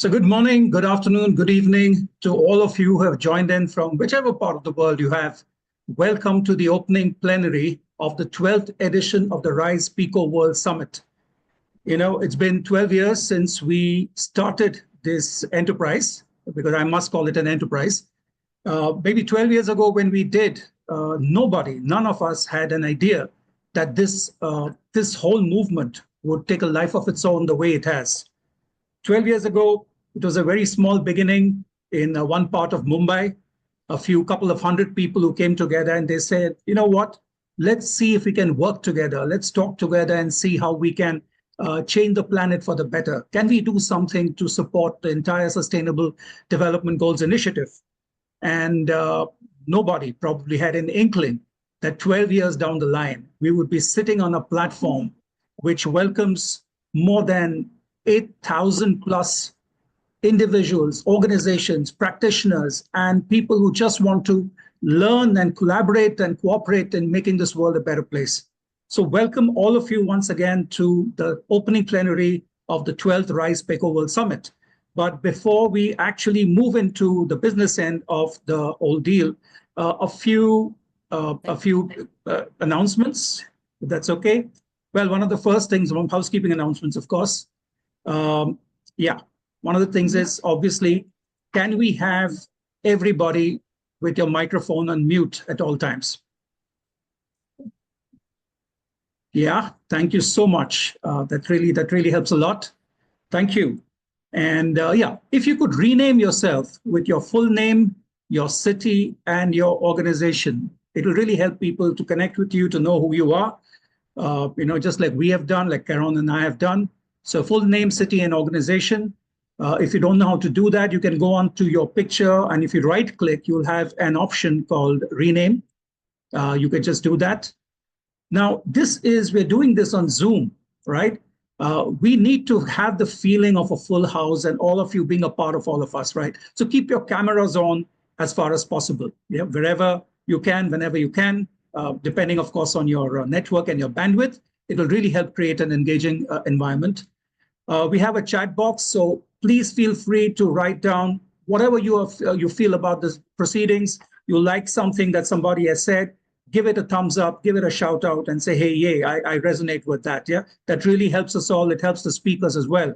So good morning, good afternoon, good evening to all of you who have joined in from whichever part of the world you have. Welcome to the opening plenary of the 12th edition of the RISE PECOWorld Summit. You know, it's been 12 years since we started this enterprise, because I must call it an enterprise. Maybe 12 years ago when we did, none of us had an idea that this whole movement would take a life of its own the way it has. 12 years ago, it was a very small beginning in one part of Mumbai, couple of hundred people who came together and they said, you know what, let's see if we can work together. Let's talk together and see how we can change the planet for the better. Can we do something to support the entire Sustainable Development Goals initiative? And nobody probably had an inkling that 12 years down the line, we would be sitting on a platform which welcomes more than 8,000 plus individuals, organizations, practitioners, and people who just want to learn and collaborate and cooperate in making this world a better place. So welcome all of you once again to the opening plenary of the 12th RISE PECOWorld Summit. But before we actually move into the business end of the whole deal, a few announcements, if that's okay. Well, one of the first things, housekeeping announcements, of course. One of the things is obviously, can we have everybody with your microphone on mute at all times? Yeah, thank you so much. That really helps a lot. Thank you. And if you could rename yourself with your full name, your city, and your organization, it will really help people to connect with you, to know who you are. Just like we have done, like Karan and I have done. So full name, city, and organization. If you don't know how to do that, you can go on to your picture, and if you right-click, you'll have an option called rename. You can just do that. Now, we're doing this on Zoom, right? We need to have the feeling of a full house and all of you being a part of all of us, right? So keep your cameras on as far as possible, wherever you can, whenever you can, depending, of course, on your network and your bandwidth. It will really help create an engaging environment. We have a chat box, so please feel free to write down whatever you feel about the proceedings. You like something that somebody has said, give it a thumbs up, give it a shout out, and say, hey, yay, I resonate with that. Yeah, that really helps us all. It helps the speakers as well.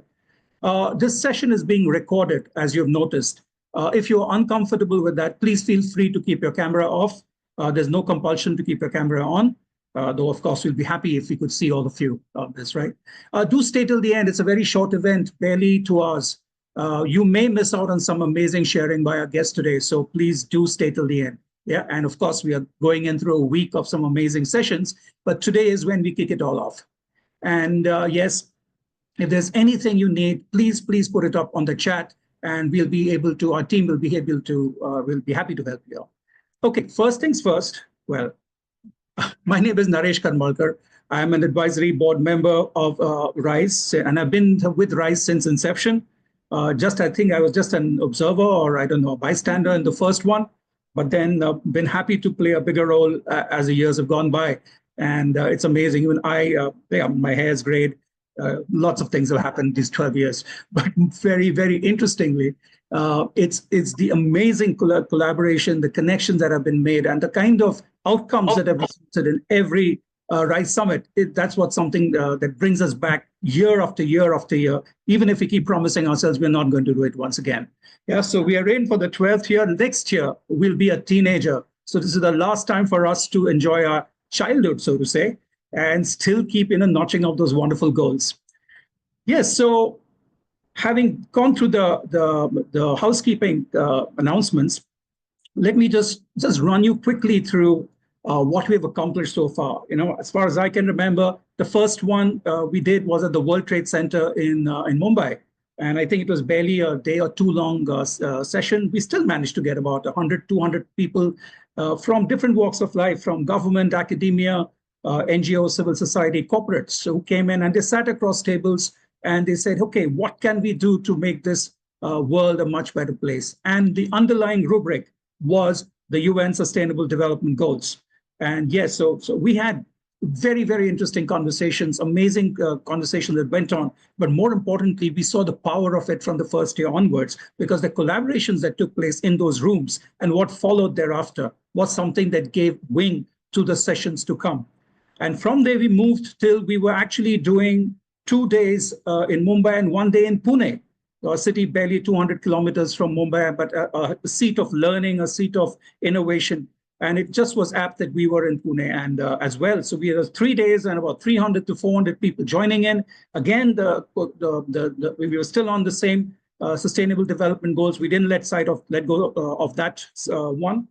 This session is being recorded, as you've noticed. If you're uncomfortable with that, please feel free to keep your camera off. There's no compulsion to keep your camera on. Though, of course, we'll be happy if we could see all of you on this, right? Do stay till the end. It's a very short event, barely 2 hours. You may miss out on some amazing sharing by our guest today, so please do stay till the end. Yeah, and of course, we are going in through a week of some amazing sessions, but today is when we kick it all off. And yes, if there's anything you need, please put it up on the chat, and our team will be able to, we'll be happy to help you. Okay, first things first. Well, my name is Naresh Karmalkar. I am an advisory board member of RISE, and I've been with RISE since inception. I think I was just an observer, or I don't know, a bystander in the first one, but then been happy to play a bigger role as the years have gone by. And it's amazing. Even my hair is grayed. Lots of things have happened these 12 years, but very, very interestingly, it's the amazing collaboration, the connections that have been made, and the kind of outcomes that have resulted in every RISE Summit. That's something that brings us back year after year after year, even if we keep promising ourselves we're not going to do it once again. Yeah, so we are in for the 12th year. Next year, we'll be a teenager. So this is the last time for us to enjoy our childhood, so to say, and still keep notching out those wonderful goals. Yes, so having gone through the housekeeping announcements, let me just run you quickly through what we've accomplished so far. As far as I can remember, the first one we did was at the World Trade Center in Mumbai. And I think it was barely a day or two long session. We still managed to get about 100, 200 people from different walks of life, from government, academia, NGOs, civil society, corporates, who came in and they sat across tables and they said, okay, what can we do to make this world a much better place? And the underlying rubric was the UN Sustainable Development Goals. And yes, so we had Very, very interesting conversations, amazing conversations that went on. But more importantly, we saw the power of it from the first year onwards, because the collaborations that took place in those rooms and what followed thereafter was something that gave wing to the sessions to come. And from there, we moved till we were actually doing 2 days in Mumbai and 1 day in Pune, a city barely 200 kilometers from Mumbai, but a seat of learning, a seat of innovation. And it just was apt that we were in Pune and as well. So we had 3 days and about 300 to 400 people joining in. Again, we were still on the same sustainable development goals. We didn't let go of that one.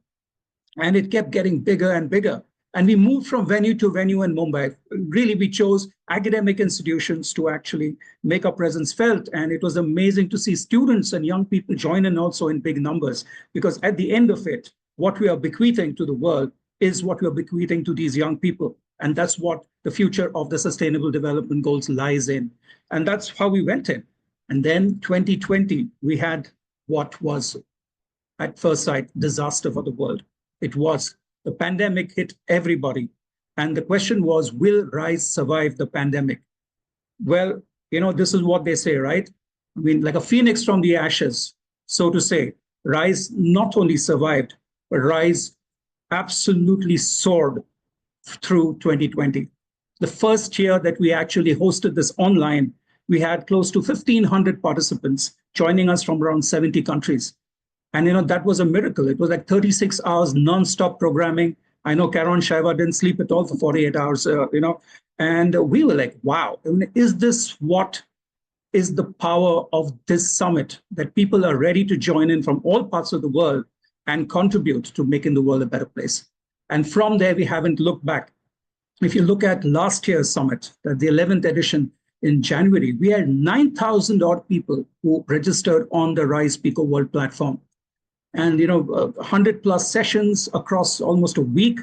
And it kept getting bigger and bigger. And we moved from venue to venue in Mumbai. Really, we chose academic institutions to actually make our presence felt. And it was amazing to see students and young people join in also in big numbers, because at the end of it, what we are bequeathing to the world is what we are bequeathing to these young people. And that's what the future of the Sustainable Development Goals lies in. And that's how we went in. And then 2020, we had what was, at first sight, disaster for the world. It was. The pandemic hit everybody. And the question was, will RISE survive the pandemic? Well, this is what they say, right? I mean, like a phoenix from the ashes, so to say. RISE not only survived, but RISE absolutely soared through 2020. The first year that we actually hosted this online, we had close to 1,500 participants joining us from around 70 countries. And that was a miracle. It was like 36 hours non-stop programming. I know Karon Shaiva didn't sleep at all for 48 hours, and we were like, wow, is this what is the power of this summit, that people are ready to join in from all parts of the world and contribute to making the world a better place. And from there, we haven't looked back. If you look at last year's summit, the 11th edition in January, we had 9,000 odd people who registered on the RISE PECOWorld platform. And 100 plus sessions across almost a week.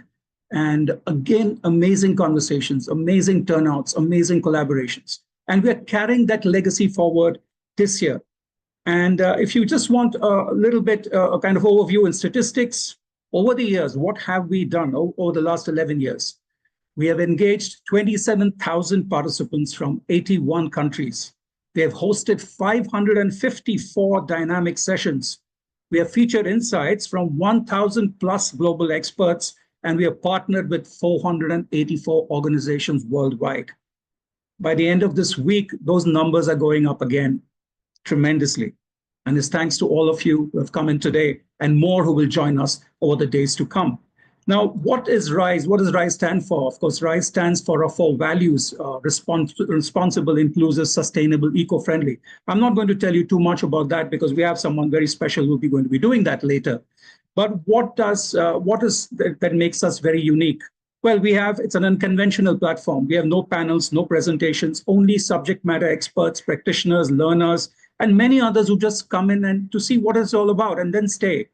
And again, amazing conversations, amazing turnouts, amazing collaborations. And we're carrying that legacy forward this year. And if you just want a little bit a kind of overview in statistics, over the years, what have we done over the last 11 years? We have engaged 27,000 participants from 81 countries. We have hosted 554 dynamic sessions. We have featured insights from 1,000 plus global experts, and we have partnered with 484 organizations worldwide. By the end of this week, those numbers are going up again tremendously. And it's thanks to all of you who have come in today and more who will join us over the days to come. Now, what is RISE? What does RISE stand for? Of course, RISE stands for our 4 values: responsible, inclusive, sustainable, eco-friendly. I'm not going to tell you too much about that because we have someone very special who will be going to be doing that later. But what is that makes us very unique? Well, it's an unconventional platform. We have no panels, no presentations, only subject matter experts, practitioners, learners, and many others who just come in and to see what it's all about and then stay.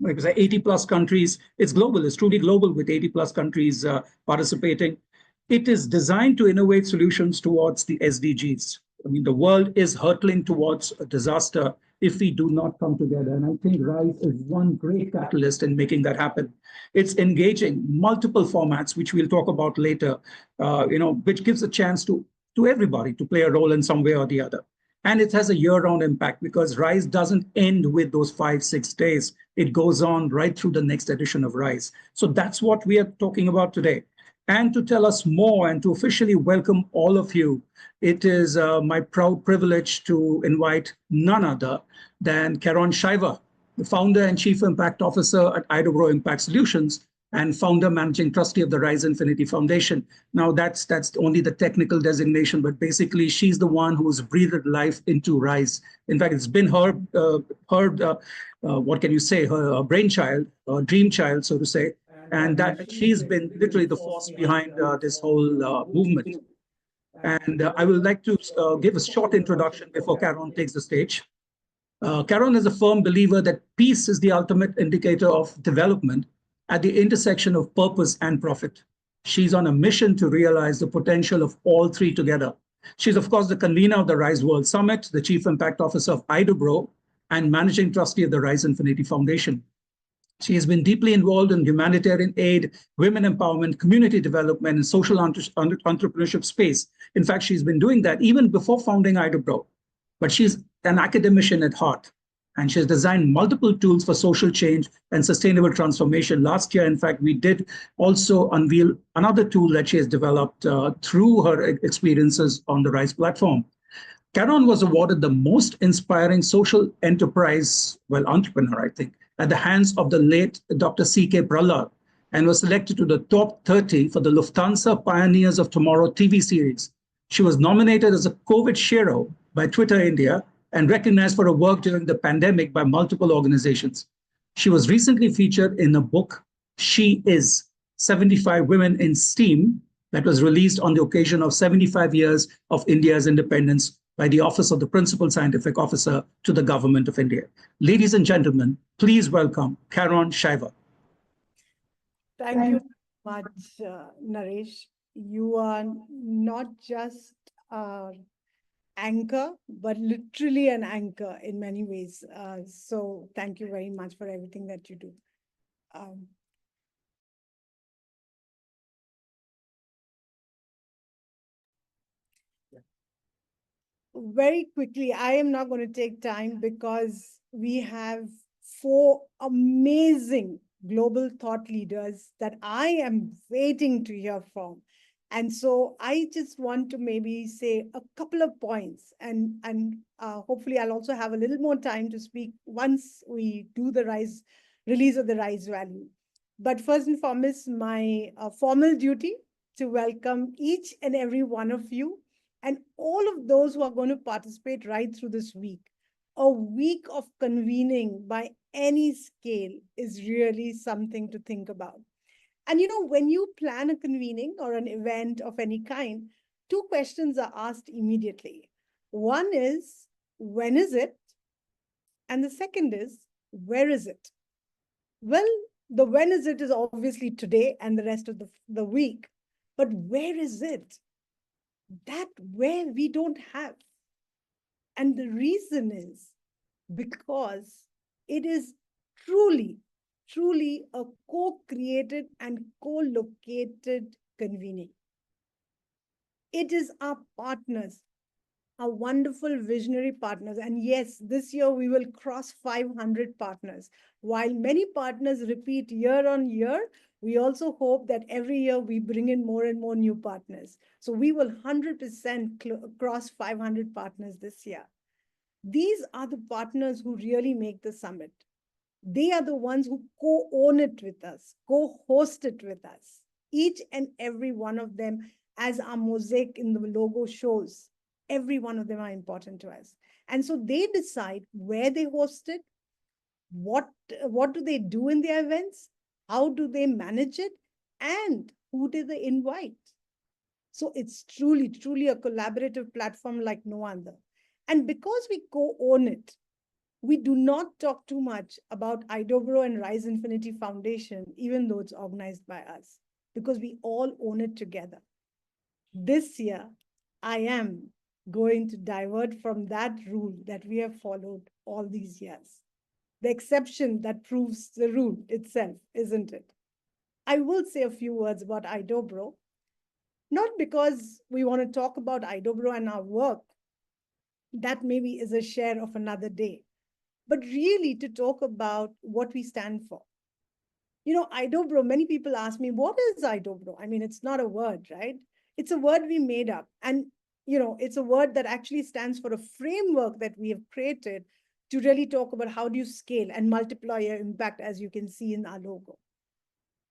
Because 80 plus countries, it's global, it's truly global with 80 plus countries participating. It is designed to innovate solutions towards the SDGs. I mean, the world is hurtling towards a disaster if we do not come together. And I think RISE is one great catalyst in making that happen. It's engaging multiple formats, which we'll talk about later, which gives a chance to everybody to play a role in some way or the other. And it has a year-round impact because RISE doesn't end with those 5-6 days. It goes on right through the next edition of RISE. So that's what we are talking about today. And to tell us more and to officially welcome all of you, it is my proud privilege to invite none other than Karon Shaiva, the founder and chief impact officer at Idobro Impact Solutions, and founder managing trustee of the RISE Infinity Foundation. Now that's only the technical designation, but basically she's the one who's breathed life into RISE. In fact, it's been her what can you say, her brainchild, her dream child, so to say, and that she's been literally the force behind this whole movement. And I would like to give a short introduction before Karon takes the stage. Karon is a firm believer that peace is the ultimate indicator of development at the intersection of purpose and profit. She's on a mission to realize the potential of all three together. She's, of course, the convener of the RISE World Summit, the chief impact officer of Idobro, and managing trustee of the RISE Infinity Foundation. She has been deeply involved in humanitarian aid, women empowerment, community development, and social entrepreneurship space. In fact, she's been doing that even before founding IDOBRO. But she's an academician at heart, and she has designed multiple tools for social change and sustainable transformation. Last year, in fact, we did also unveil another tool that she has developed through her experiences on the RISE platform. Caron was awarded the most inspiring social enterprise, well, entrepreneur, I think, at the hands of the late Dr. C.K. Prahlad, and was selected to the top 30 for the Lufthansa Pioneers of Tomorrow TV series. She was nominated as a COVID Shero by Twitter India and recognized for her work during the pandemic by multiple organizations. She was recently featured in a book, She Is 75 Women in STEAM, that was released on the occasion of 75 years of India's independence by the Office of the Principal Scientific Officer to the Government of India. Ladies and gentlemen, please welcome Caron Shiver. Thank you so much, Naresh. You are not just an anchor, but literally an anchor in many ways. So thank you very much for everything that you do. Very quickly, I am not going to take time because we have 4 amazing global thought leaders that I am waiting to hear from. And so I just want to maybe say a couple of points, and hopefully I'll also have a little more time to speak once we do the release of the RISE value. But first and foremost, my formal duty to welcome each and every one of you and all of those who are going to participate right through this week. A week of convening by any scale is really something to think about. And when you plan a convening or an event of any kind, 2 questions are asked immediately. One is, when is it? And the second is, where is it? Well, the when is it is obviously today and the rest of the week. But where is it? That where we don't have. And the reason is because it is truly a co-created and co-located convening. It is our partners, our wonderful visionary partners. And yes, this year we will cross 500 partners. While many partners repeat year on year, we also hope that every year we bring in more and more new partners. So we will 100% cross 500 partners this year. These are the partners who really make the summit. They are the ones who co-own it with us, co-host it with us. Each and every one of them, as our mosaic in the logo shows, every one of them are important to us. And so they decide where they host it, what do they do in their events, how do they manage it, and who do they invite. So it's truly a collaborative platform like no other. And because we co-own it, we do not talk too much about IDOBRO and Rise Infinity Foundation, even though it's organized by us, because we all own it together. This year, I am going to divert from that rule that we have followed all these years. The exception that proves the rule itself, isn't it? I will say a few words about IDOBRO, not because we want to talk about IDOBRO and our work. That maybe is a share of another day, but really to talk about what we stand for. IDOBRO, many people ask me, what is IDOBRO? I mean, it's not a word, right? It's a word we made up. And, it's a word that actually stands for a framework that we have created to really talk about how do you scale and multiply your impact, as you can see in our logo.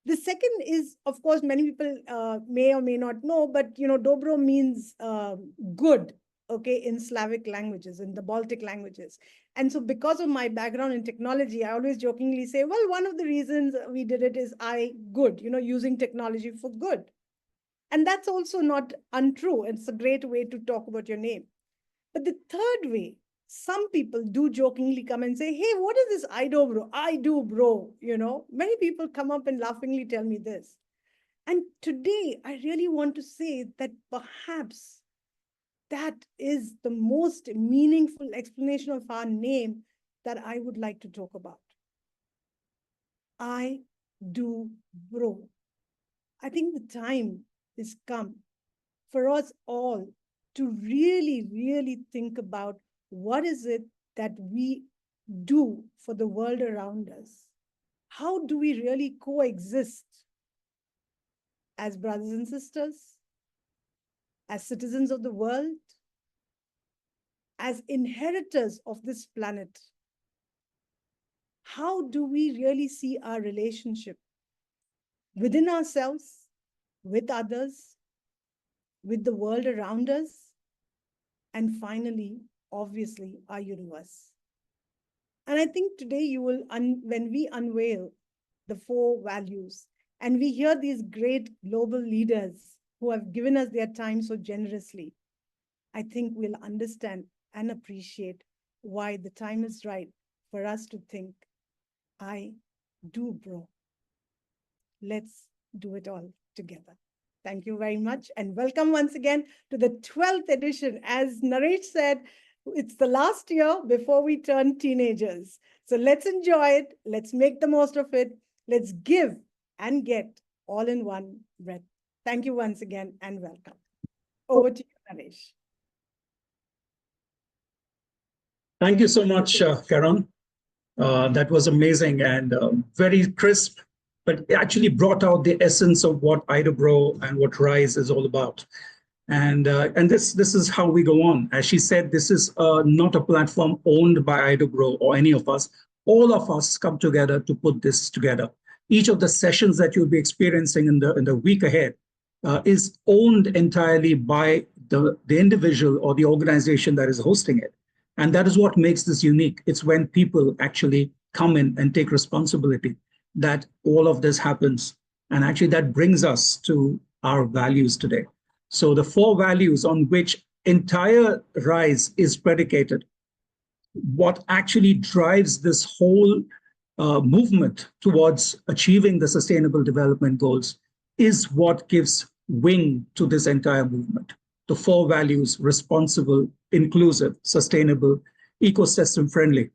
The second is, of course, many people may or may not know, but, dobro means good, okay, in Slavic languages, in the Baltic languages. And so because of my background in technology, I always jokingly say, well, one of the reasons we did it is good, using technology for good. And that's also not untrue. It's a great way to talk about your name. But the third way, some people do jokingly come and say, hey, what is this IDOBRO? I do, bro. Many people come up and laughingly tell me this. And today, I really want to say that perhaps that is the most meaningful explanation of our name that I would like to talk about. I do grow. I think the time is come for us all to really, really think about what is it that we do for the world around us. How do we really coexist as brothers and sisters, as citizens of the world, as inheritors of this planet? How do we really see our relationship within ourselves, with others, with the world around us, and finally, obviously, our universe? And I think today you will, when we unveil the 4 values and we hear these great global leaders who have given us their time so generously, I think we'll understand and appreciate why the time is right for us to think, I do grow. Let's do it all together. Thank you very much and welcome once again to the 12th edition. As Naresh said, it's the last year before we turn teenagers. So let's enjoy it. Let's make the most of it. Let's give and get all in one breath. Thank you once again and welcome. Over to you, Naresh. Thank you so much, Karan. That was amazing and very crisp, but it actually brought out the essence of what IDOBRO and what RISE is all about. And this is how we go on. As she said, this is not a platform owned by IDOBRO or any of us. All of us come together to put this together. Each of the sessions that you'll be experiencing in the week ahead is owned entirely by the individual or the organization that is hosting it. And that is what makes this unique. It's when people actually come in and take responsibility that all of this happens. And actually that brings us to our values today. So the 4 values on which entire RISE is predicated, what actually drives this whole movement towards achieving the Sustainable Development Goals is what gives wing to this entire movement. The 4 values: responsible, inclusive, sustainable, ecosystem friendly.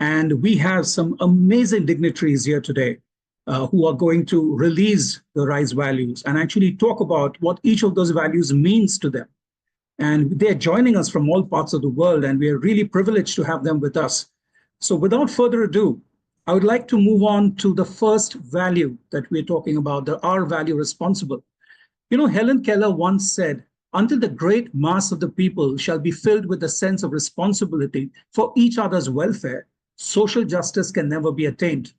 And we have some amazing dignitaries here today who are going to release the RISE values and actually talk about what each of those values means to them. And they're joining us from all parts of the world, and we are really privileged to have them with us. So without further ado, I would like to move on to the first value that we're talking about, the R value, responsible. You know, Helen Keller once said, until the great mass of the people shall be filled with a sense of responsibility for each other's welfare, social justice can never be attained.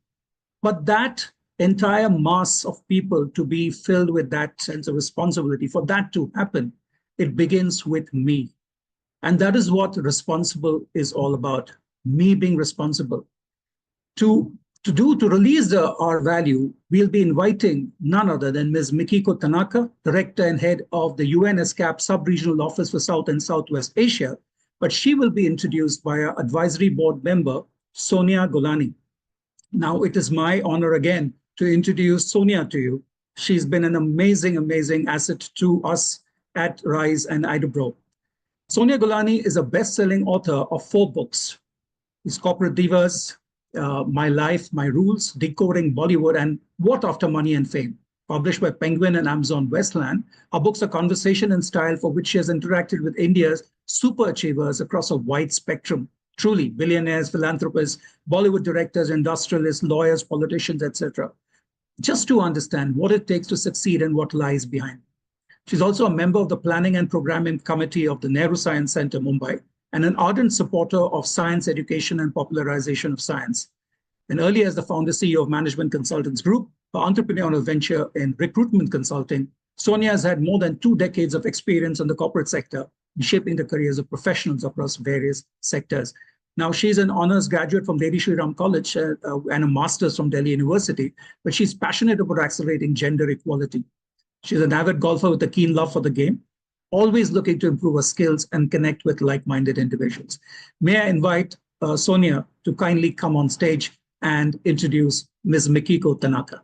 But that entire mass of people to be filled with that sense of responsibility, for that to happen, it begins with me. And that is what responsible is all about, me being responsible. To release the R value, we'll be inviting none other than Ms. Mikiko Tanaka, Director and Head of the UN ESCAP Subregional Office for South and Southwest Asia, but she will be introduced by our advisory board member, Sonia Golani. Now, it is my honor again to introduce Sonia to you. She's been an amazing, amazing asset to us at RISE and IDOBRO. Sonia Golani is a best-selling author of 4 books. It's Corporate Divas, My Life, My Rules, Decoding Bollywood, and What After Money and Fame. Published by Penguin and Amazon Westland, her books are conversation and style for which she has interacted with India's super achievers across a wide spectrum. Truly, billionaires, philanthropists, Bollywood directors, industrialists, lawyers, politicians, etc. Just to understand what it takes to succeed and what lies behind. She's also a member of the Planning and Programming Committee of the Nehru Science Center, Mumbai, and an ardent supporter of science education and popularization of science. And earlier as the founder CEO of Management Consultants Group, her entrepreneurial venture in recruitment consulting, Sonia has had more than 2 decades of experience in the corporate sector, shaping the careers of professionals across various sectors. Now, she's an honors graduate from Lady Shri Ram College and a master's from Delhi University, but she's passionate about accelerating gender equality. She's an avid golfer with a keen love for the game, always looking to improve her skills and connect with like-minded individuals. May I invite Sonia to kindly come on stage and introduce Ms. Mikiko Tanaka.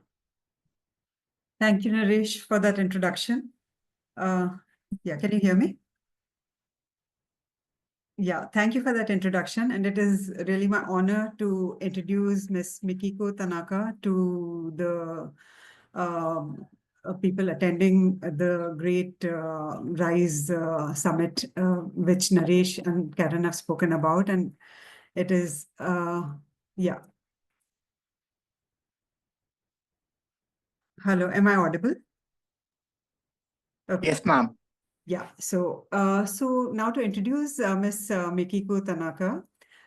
Thank you, Naresh, for that introduction. Yeah, can you hear me? Yeah, thank you for that introduction. And it is really my honor to introduce Ms. Mikiko Tanaka to the people attending the great RISE summit, which Naresh and Karen have spoken about. And it is, yeah. Hello, am I audible? Okay. Yes, ma'am. Yeah, so now to introduce Ms. Mikiko Tanaka.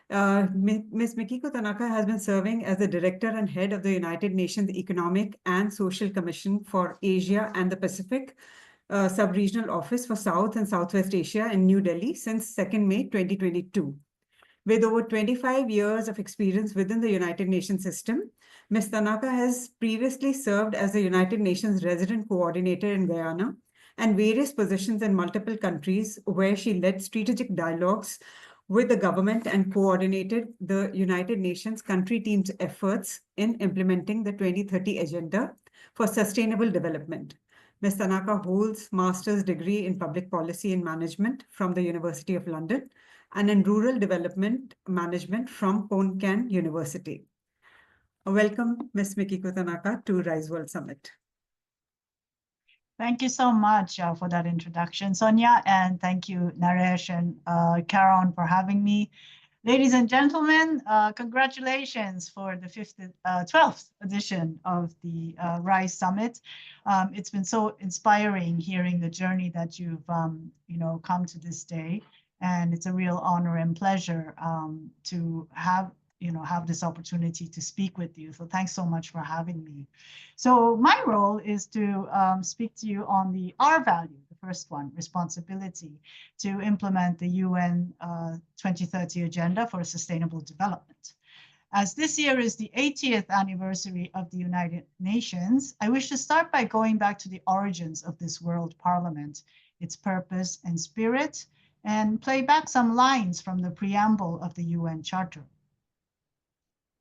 Ms. Mikiko Tanaka has been serving as the Director and Head of the United Nations Economic and Social Commission for Asia and the Pacific Subregional Office for South and Southwest Asia in New Delhi since 2nd May 2022. With over 25 years of experience within the United Nations system, Ms. Tanaka has previously served as the United Nations Resident Coordinator in Guyana and various positions in multiple countries where she led strategic dialogues with the government and coordinated the United Nations country team's efforts in implementing the 2030 Agenda for Sustainable Development. Ms. Tanaka holds master's degree in public policy and management from the University of London and in rural development management from Konkan University. Welcome, Ms. Mikiko Tanaka, to RISE World Summit. Thank you so much for that introduction, Sonia, and thank you, Naresh and Karen, for having me. Ladies and gentlemen, congratulations for the 12th edition of the RISE Summit. It's been so inspiring hearing the journey that you've come to this day, and it's a real honor and pleasure to have this opportunity to speak with you. So thanks so much for having me. So my role is to speak to you on the R value, the first one, responsibility, to implement the UN 2030 Agenda for Sustainable Development. As this year is the 80th anniversary of the United Nations, I wish to start by going back to the origins of this World Parliament, its purpose and spirit, and play back some lines from the preamble of the UN Charter.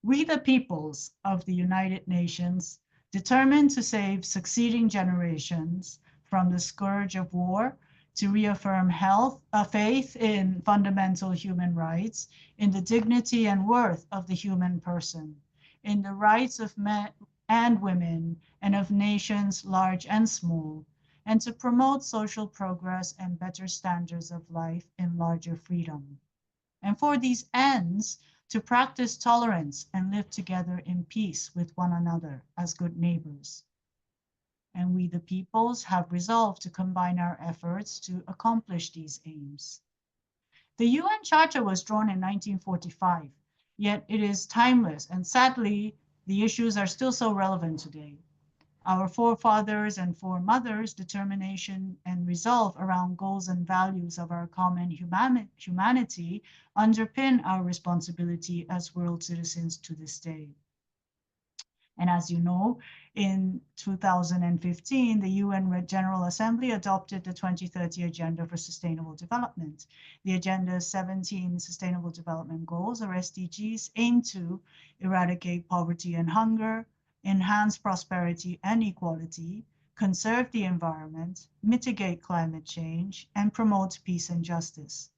We, the peoples of the United Nations, determined to save succeeding generations from the scourge of war, to reaffirm faith in fundamental human rights, in the dignity and worth of the human person, in the rights of men and women, and of nations large and small, and to promote social progress and better standards of life in larger freedom. And for these ends, to practice tolerance and live together in peace with one another as good neighbors. And we, the peoples, have resolved to combine our efforts to accomplish these aims. The UN Charter was drawn in 1945, yet it is timeless, and sadly, the issues are still so relevant today. Our forefathers and foremothers' determination and resolve around goals and values of our common humanity underpin our responsibility as world citizens to this day. And as you know, in 2015, the UN General Assembly adopted the 2030 Agenda for Sustainable Development. The agenda's 17 Sustainable Development Goals, or SDGs, aim to eradicate poverty and hunger, enhance prosperity and equality, conserve the environment, mitigate climate change, and promote peace and justice.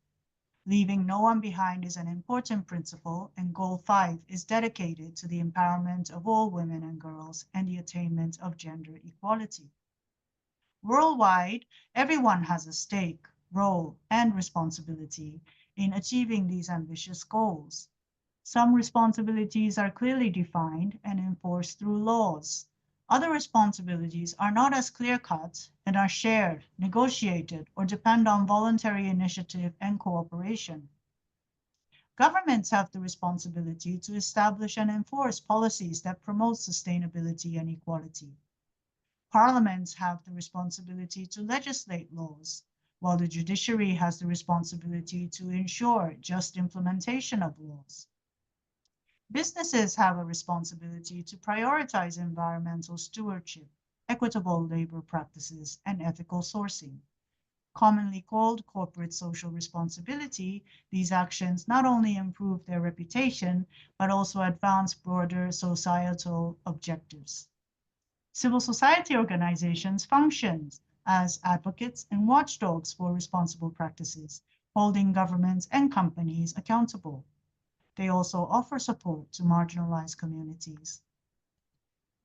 Leaving no one behind is an important principle, and Goal 5 is dedicated to the empowerment of all women and girls and the attainment of gender equality. Worldwide, everyone has a stake, role, and responsibility in achieving these ambitious goals. Some responsibilities are clearly defined and enforced through laws. Other responsibilities are not as clear-cut and are shared, negotiated, or depend on voluntary initiative and cooperation. Governments have the responsibility to establish and enforce policies that promote sustainability and equality. Parliaments have the responsibility to legislate laws, while the judiciary has the responsibility to ensure just implementation of laws. Businesses have a responsibility to prioritize environmental stewardship, equitable labor practices, and ethical sourcing. Commonly called corporate social responsibility, these actions not only improve their reputation, but also advance broader societal objectives. Civil society organizations function as advocates and watchdogs for responsible practices, holding governments and companies accountable. They also offer support to marginalized communities.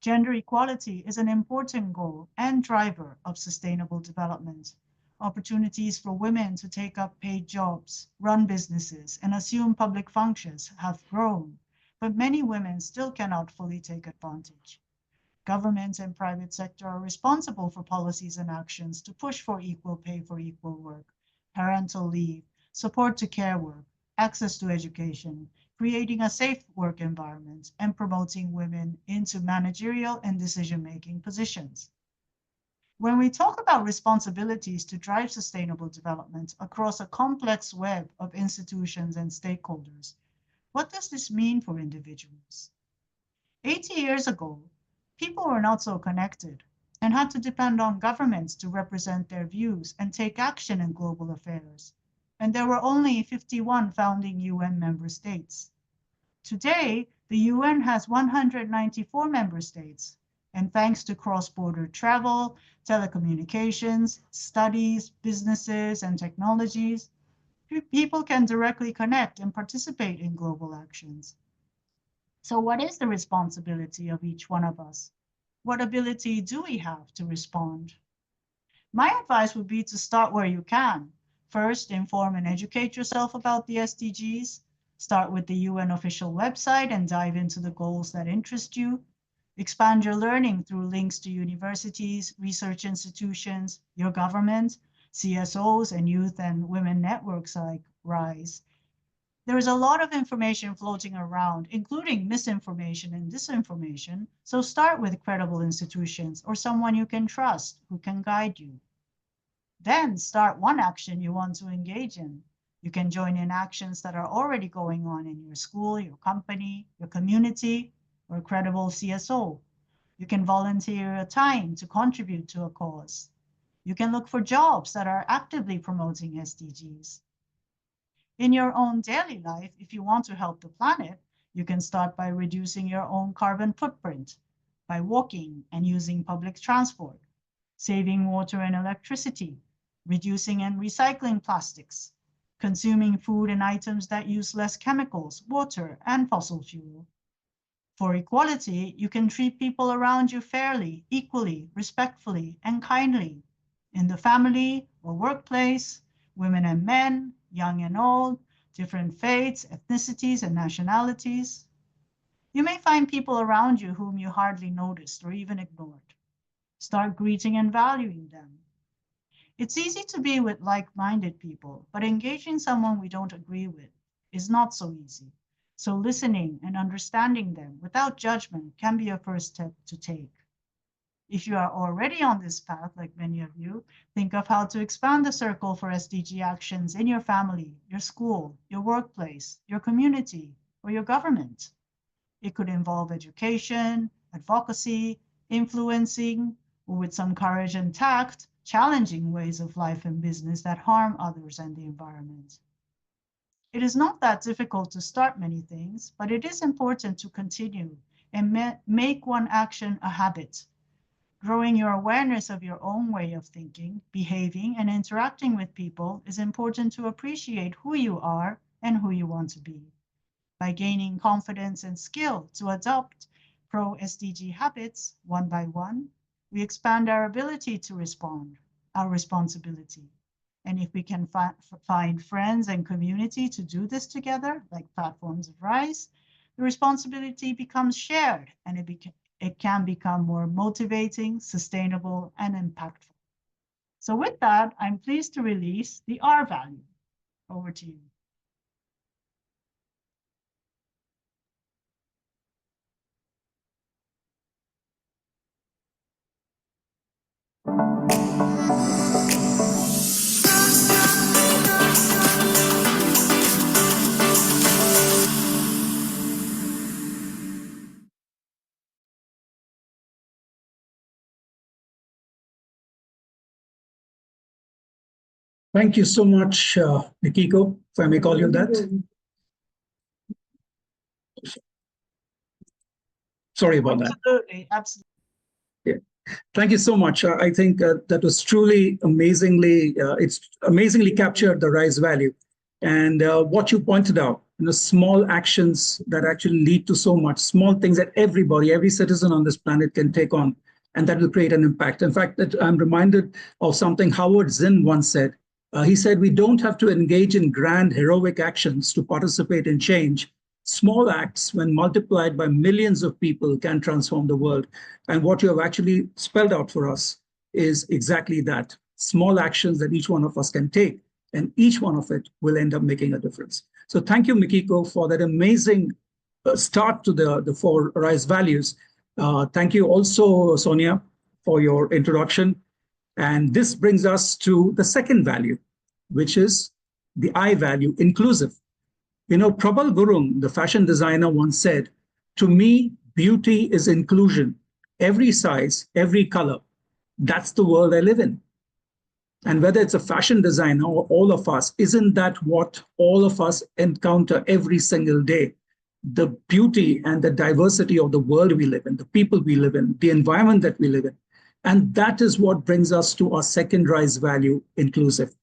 Gender equality is an important goal and driver of sustainable development. Opportunities for women to take up paid jobs, run businesses, and assume public functions have grown, but many women still cannot fully take advantage. Government and private sector are responsible for policies and actions to push for equal pay for equal work, parental leave, support to care work, access to education, creating a safe work environment, and promoting women into managerial and decision-making positions. When we talk about responsibilities to drive sustainable development across a complex web of institutions and stakeholders, what does this mean for individuals? 80 years ago, people were not so connected and had to depend on governments to represent their views and take action in global affairs. And there were only 51 founding UN member states. Today, the UN has 194 member states, and thanks to cross-border travel, telecommunications, studies, businesses, and technologies, people can directly connect and participate in global actions. So what is the responsibility of each one of us? What ability do we have to respond? My advice would be to start where you can. First, inform and educate yourself about the SDGs. Start with the UN official website and dive into the goals that interest you. Expand your learning through links to universities, research institutions, your government, CSOs, and youth and women networks like RISE. There is a lot of information floating around, including misinformation and disinformation, so start with credible institutions or someone you can trust who can guide you. Then start one action you want to engage in. You can join in actions that are already going on in your school, your company, your community, or a credible CSO. You can volunteer your time to contribute to a cause. You can look for jobs that are actively promoting SDGs. In your own daily life, if you want to help the planet, you can start by reducing your own carbon footprint, by walking and using public transport, saving water and electricity, reducing and recycling plastics, consuming food and items that use less chemicals, water, and fossil fuel. For equality, you can treat people around you fairly, equally, respectfully, and kindly. In the family or workplace, women and men, young and old, different faiths, ethnicities, and nationalities. You may find people around you whom you hardly noticed or even ignored. Start greeting and valuing them. It's easy to be with like-minded people, but engaging someone we don't agree with is not so easy. So listening and understanding them without judgment can be a first step to take. If you are already on this path, like many of you, think of how to expand the circle for SDG actions in your family, your school, your workplace, your community, or your government. It could involve education, advocacy, influencing, or with some courage and tact, challenging ways of life and business that harm others and the environment. It is not that difficult to start many things, but it is important to continue and make one action a habit. Growing your awareness of your own way of thinking, behaving, and interacting with people is important to appreciate who you are and who you want to be. By gaining confidence and skill to adopt pro-SDG habits one by one, we expand our ability to respond, our responsibility. And if we can find friends and community to do this together, like platforms of RISE, the responsibility becomes shared and it can become more motivating, sustainable, and impactful. So with that, I'm pleased to release the R value. Over to you. Thank you so much, Mikiko, if I may call you that. Sorry about that. Absolutely, absolutely. Yeah. Thank you so much. I think that was truly it's amazingly captured the RISE value. And what you pointed out, small actions that actually lead to so much, small things that every citizen on this planet can take on, and that will create an impact. In fact, I'm reminded of something Howard Zinn once said. He said, we don't have to engage in grand heroic actions to participate in change. Small acts, when multiplied by millions of people, can transform the world. And what you have actually spelled out for us is exactly that. Small actions that each one of us can take, and each one of it will end up making a difference. So thank you, Mikiko, for that amazing start to the 4 RISE values. Thank you also, Sonia, for your introduction. And this brings us to the second value, which is the I value, inclusive. Prabal Gurung, the fashion designer, once said, to me, beauty is inclusion. Every size, every color. That's the world I live in. And whether it's a fashion designer or all of us, isn't that what all of us encounter every single day? The beauty and the diversity of the world we live in, the people we live in, the environment that we live in. And that is what brings us to our second RISE value, inclusive.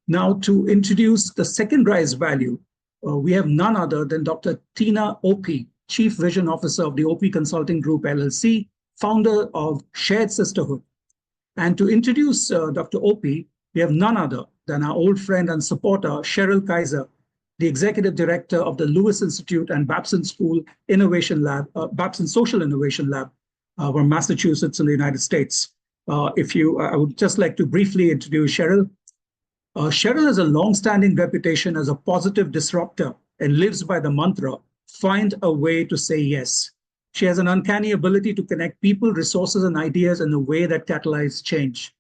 Now, to introduce the second RISE value, we have none other than Dr. Tina Opie, Chief Vision Officer of the Opie Consulting Group, LLC, founder of Shared Sisterhood. And to introduce Dr. Opie, we have none other than our old friend and supporter, Cheryl Kaiser, the Executive Director of the Lewis Institute and Babson School Innovation Lab, Babson Social Innovation Lab, from Massachusetts in the United States. I would just like to briefly introduce Cheryl. Cheryl has a long-standing reputation as a positive disruptor and lives by the mantra, find a way to say yes. She has an uncanny ability to connect people, resources, and ideas in a way that catalyzes change.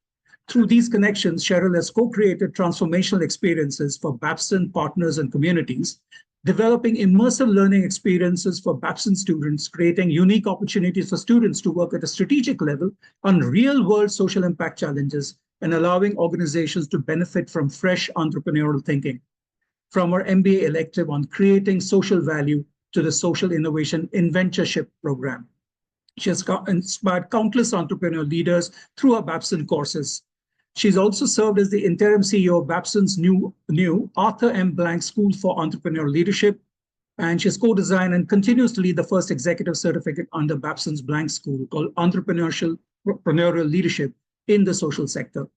Through these connections, Cheryl has co-created transformational experiences for Babson partners and communities, developing immersive learning experiences for Babson students, creating unique opportunities for students to work at a strategic level on real-world social impact challenges, and allowing organizations to benefit from fresh entrepreneurial thinking. From our MBA elective on creating social value to the Social Innovation Inventorship Program. She has inspired countless entrepreneurial leaders through her Babson courses. She's also served as the interim CEO of Babson's new Arthur M. Blank School for Entrepreneurial Leadership, and she's co-designed and continues to lead the first executive certificate under Babson's Blank School called Entrepreneurial Leadership in the social sector.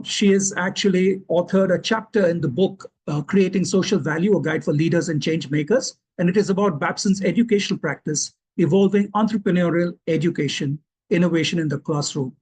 She has actually authored a chapter in the book, Creating Social Value, a guide for leaders and change makers. And it is about Babson's educational practice, evolving entrepreneurial education, innovation in the classroom.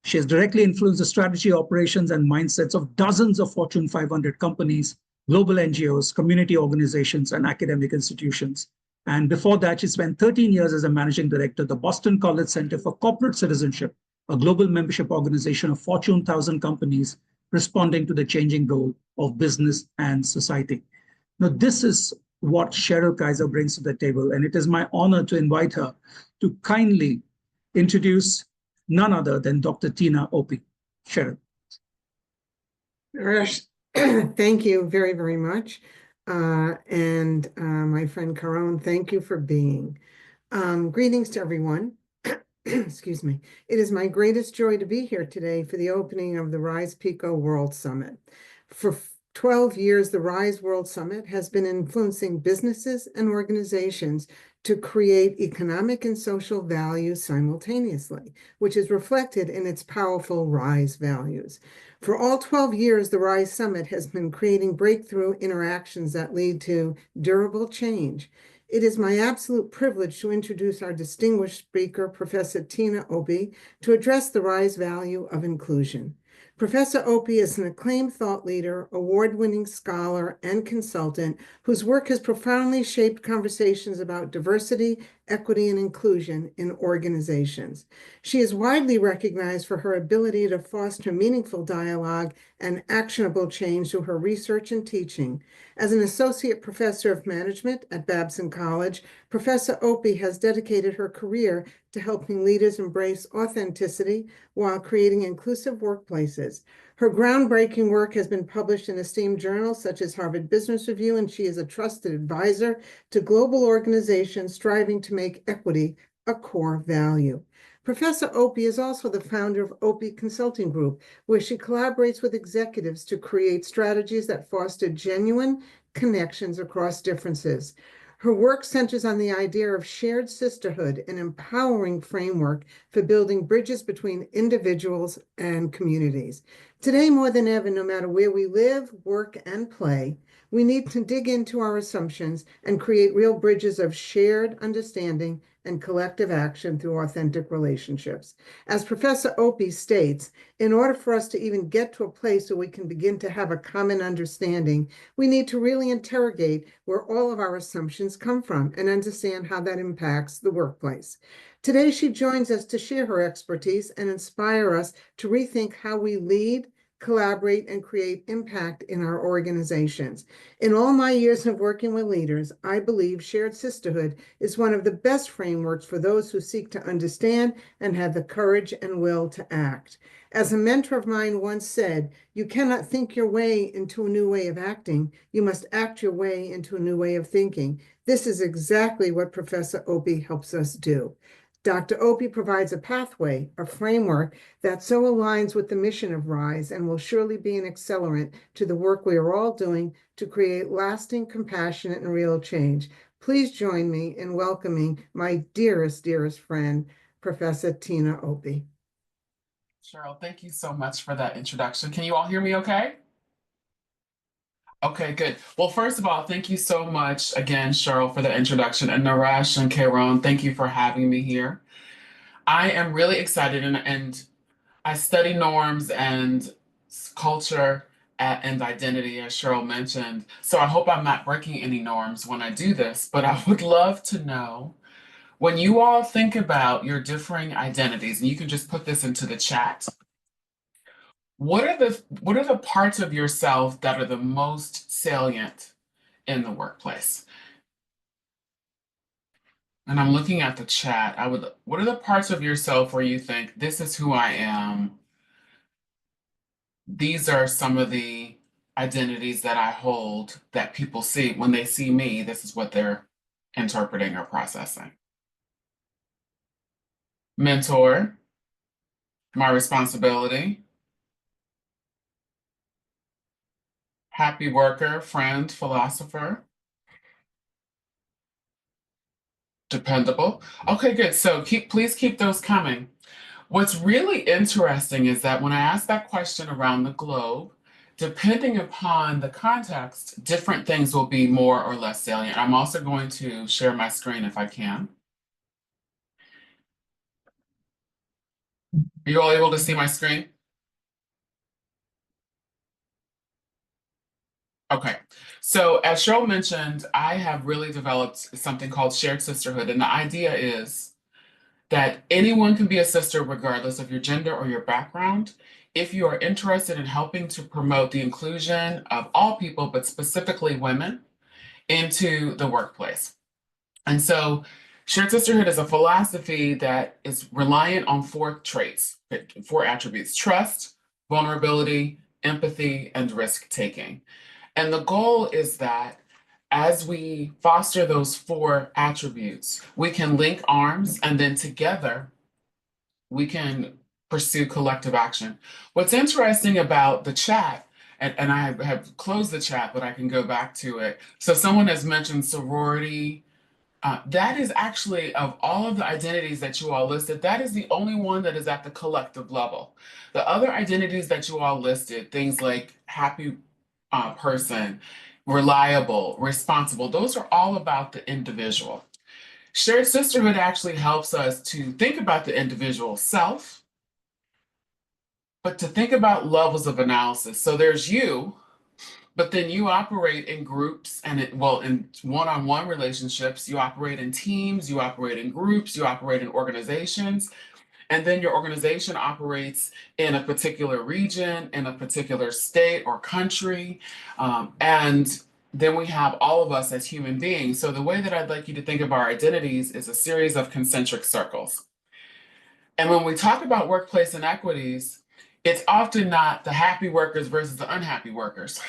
She has directly influenced the strategy, operations, and mindsets of dozens of Fortune 500 companies, global NGOs, community organizations, and academic institutions. And before that, she spent 13 years as a managing director of the Boston College Center for Corporate Citizenship, a global membership organization of Fortune 1000 companies responding to the changing role of business and society. Now, this is what Cheryl Kaiser brings to the table, and it is my honor to invite her to kindly introduce none other than Dr. Tina Opie. Cheryl. Naresh, thank you very, very much. And my friend Caron, thank you for being. Greetings to everyone. Excuse me. It is my greatest joy to be here today for the opening of the RISE PECOWorld Summit. For 12 years, the RISE World Summit has been influencing businesses and organizations to create economic and social value simultaneously, which is reflected in its powerful RISE values. For all 12 years, the RISE Summit has been creating breakthrough interactions that lead to durable change. It is my absolute privilege to introduce our distinguished speaker, Professor Tina Opie, to address the RISE value of inclusion. Professor Opie is an acclaimed thought leader, award-winning scholar, and consultant whose work has profoundly shaped conversations about diversity, equity, and inclusion in organizations. She is widely recognized for her ability to foster meaningful dialogue and actionable change through her research and teaching. As an associate professor of management at Babson College, Professor Opie has dedicated her career to helping leaders embrace authenticity while creating inclusive workplaces. Her groundbreaking work has been published in esteemed journals such as Harvard Business Review, and she is a trusted advisor to global organizations striving to make equity a core value. Professor Opie is also the founder of Opie Consulting Group, where she collaborates with executives to create strategies that foster genuine connections across differences. Her work centers on the idea of shared sisterhood, an empowering framework for building bridges between individuals and communities. Today, more than ever, no matter where we live, work, and play, we need to dig into our assumptions and create real bridges of shared understanding and collective action through authentic relationships. As Professor Opie states, in order for us to even get to a place where we can begin to have a common understanding, we need to really interrogate where all of our assumptions come from and understand how that impacts the workplace. Today, she joins us to share her expertise and inspire us to rethink how we lead, collaborate, and create impact in our organizations. In all my years of working with leaders, I believe shared sisterhood is one of the best frameworks for those who seek to understand and have the courage and will to act. As a mentor of mine once said, you cannot think your way into a new way of acting. You must act your way into a new way of thinking. This is exactly what Professor Opie helps us do. Dr. Opie provides a pathway, a framework that so aligns with the mission of RISE and will surely be an accelerant to the work we are all doing to create lasting, compassionate, and real change. Please join me in welcoming my dearest, dearest friend, Professor Tina Opie. Cheryl, thank you so much for that introduction. Can you all hear me okay? Okay, good. Well, first of all, thank you so much again, Cheryl, for the introduction, and Naresh and Kairon, thank you for having me here. I am really excited, and I study norms and culture and identity, as Cheryl mentioned. So I hope I'm not breaking any norms when I do this, but I would love to know, when you all think about your differing identities, and you can just put this into the chat, what are the parts of yourself that are the most salient in the workplace? And I'm looking at the chat. What are the parts of yourself where you think, this is who I am? These are some of the identities that I hold that people see. When they see me, this is what they're interpreting or processing. Mentor, my responsibility. Happy worker, friend, philosopher. Dependable. Okay, good. So please keep those coming. What's really interesting is that when I ask that question around the globe, depending upon the context, different things will be more or less salient. I'm also going to share my screen if I can. Are you all able to see my screen? Okay, so as Cheryl mentioned, I have really developed something called shared sisterhood. And the idea is that anyone can be a sister regardless of your gender or your background, if you are interested in helping to promote the inclusion of all people, but specifically women, into the workplace. And so shared sisterhood is a philosophy that is reliant on 4 traits, 4 attributes: trust, vulnerability, empathy, and risk-taking. And the goal is that as we foster those 4 attributes, we can link arms, and then together we can pursue collective action. What's interesting about the chat, and I have closed the chat, but I can go back to it. So someone has mentioned sorority. That is actually, of all of the identities that you all listed, that is the only one that is at the collective level. The other identities that you all listed, things like happy person, reliable, responsible, those are all about the individual. Shared sisterhood actually helps us to think about the individual self, but to think about levels of analysis. So there's you, but then you operate in groups and in one-on-one relationships, you operate in teams, you operate in groups, you operate in organizations, and then your organization operates in a particular region, in a particular state or country, and then we have all of us as human beings. So the way that I'd like you to think of our identities is a series of concentric circles. And when we talk about workplace inequities, it's often not the happy workers versus the unhappy workers.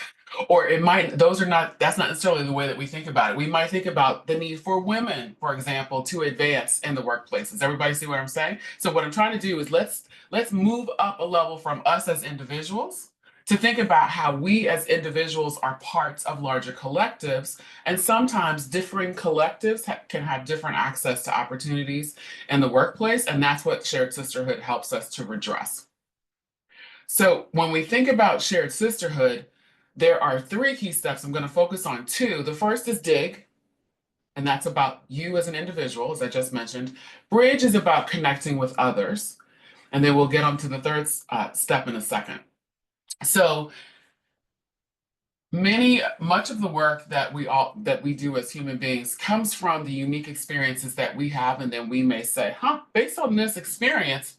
Or it might, that's not necessarily the way that we think about it. We might think about the need for women, for example, to advance in the workplace. Does everybody see what I'm saying? So what I'm trying to do is let's move up a level from us as individuals to think about how we as individuals are parts of larger collectives. And sometimes differing collectives can have different access to opportunities in the workplace. And that's what shared sisterhood helps us to redress. So when we think about shared sisterhood, there are 3 key steps. I'm going to focus on 2. The first is dig, and that's about you as an individual, as I just mentioned. Bridge is about connecting with others, and then we'll get on to the 3rd step in a second. So much of the work that we do as human beings comes from the unique experiences that we have, and then we may say, based on this experience,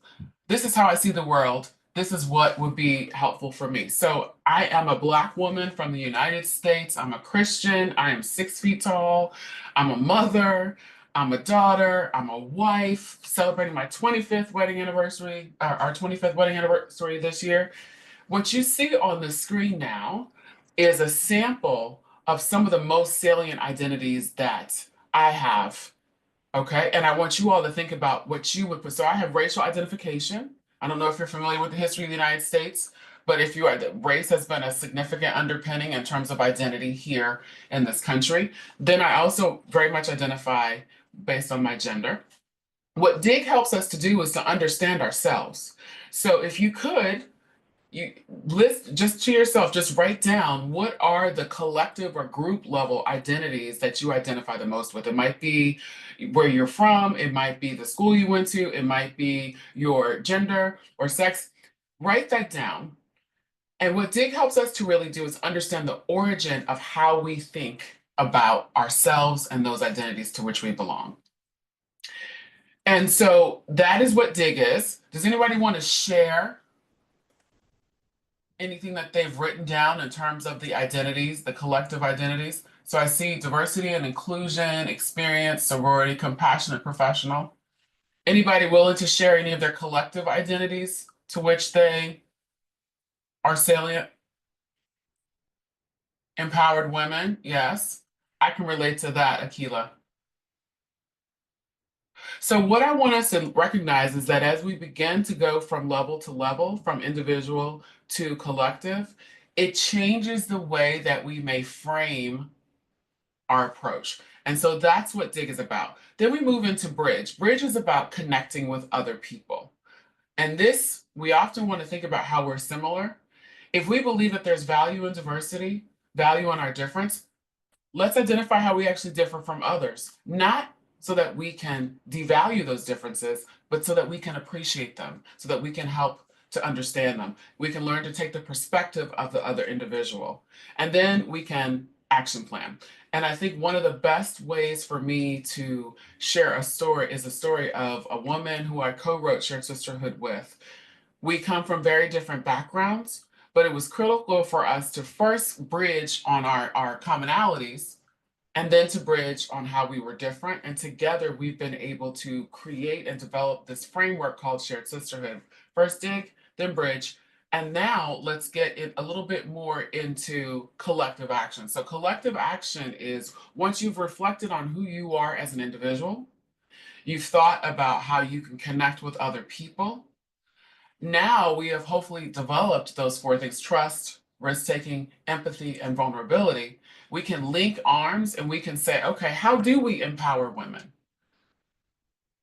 this is how I see the world. This is what would be helpful for me. So I am a Black woman from the United States. I'm a Christian. I am 6 feet tall. I'm a mother. I'm a daughter. I'm a wife, celebrating my 25th wedding anniversary, our 25th wedding anniversary this year. What you see on the screen now is a sample of some of the most salient identities that I have. Okay, and I want you all to think about what you would put. So I have racial identification. I don't know if you're familiar with the history of the United States, but if you are, race has been a significant underpinning in terms of identity here in this country. Then I also very much identify based on my gender. What DIG helps us to do is to understand ourselves. So if you could, you list just to yourself, just write down what are the collective or group level identities that you identify the most with. It might be where you're from, it might be the school you went to, it might be your gender or sex. Write that down. And what DIG helps us to really do is understand the origin of how we think about ourselves and those identities to which we belong. And so that is what DIG is. Does anybody want to share anything that they've written down in terms of the identities, the collective identities? So I see diversity and inclusion, experience, sorority, compassionate professional. Anybody willing to share any of their collective identities to which they are salient? Empowered women, yes. I can relate to that, Akila. So what I want us to recognize is that as we begin to go from level to level, from individual to collective, it changes the way that we may frame our approach. And so that's what DIG is about. Then we move into bridge. Bridge is about connecting with other people. And this, we often want to think about how we're similar. If we believe that there's value in diversity, value in our difference, let's identify how we actually differ from others, not so that we can devalue those differences, but so that we can appreciate them, so that we can help to understand them. We can learn to take the perspective of the other individual, and then we can action plan. And I think one of the best ways for me to share a story is a story of a woman who I co-wrote Shared Sisterhood with. We come from very different backgrounds, but it was critical for us to first bridge on our commonalities and then to bridge on how we were different. And together we've been able to create and develop this framework called Shared Sisterhood. First dig, then bridge. And now let's get it a little bit more into collective action. So collective action is once you've reflected on who you are as an individual, you've thought about how you can connect with other people. Now we have hopefully developed those 4 things: trust, risk-taking, empathy, and vulnerability. We can link arms and we can say, okay, how do we empower women?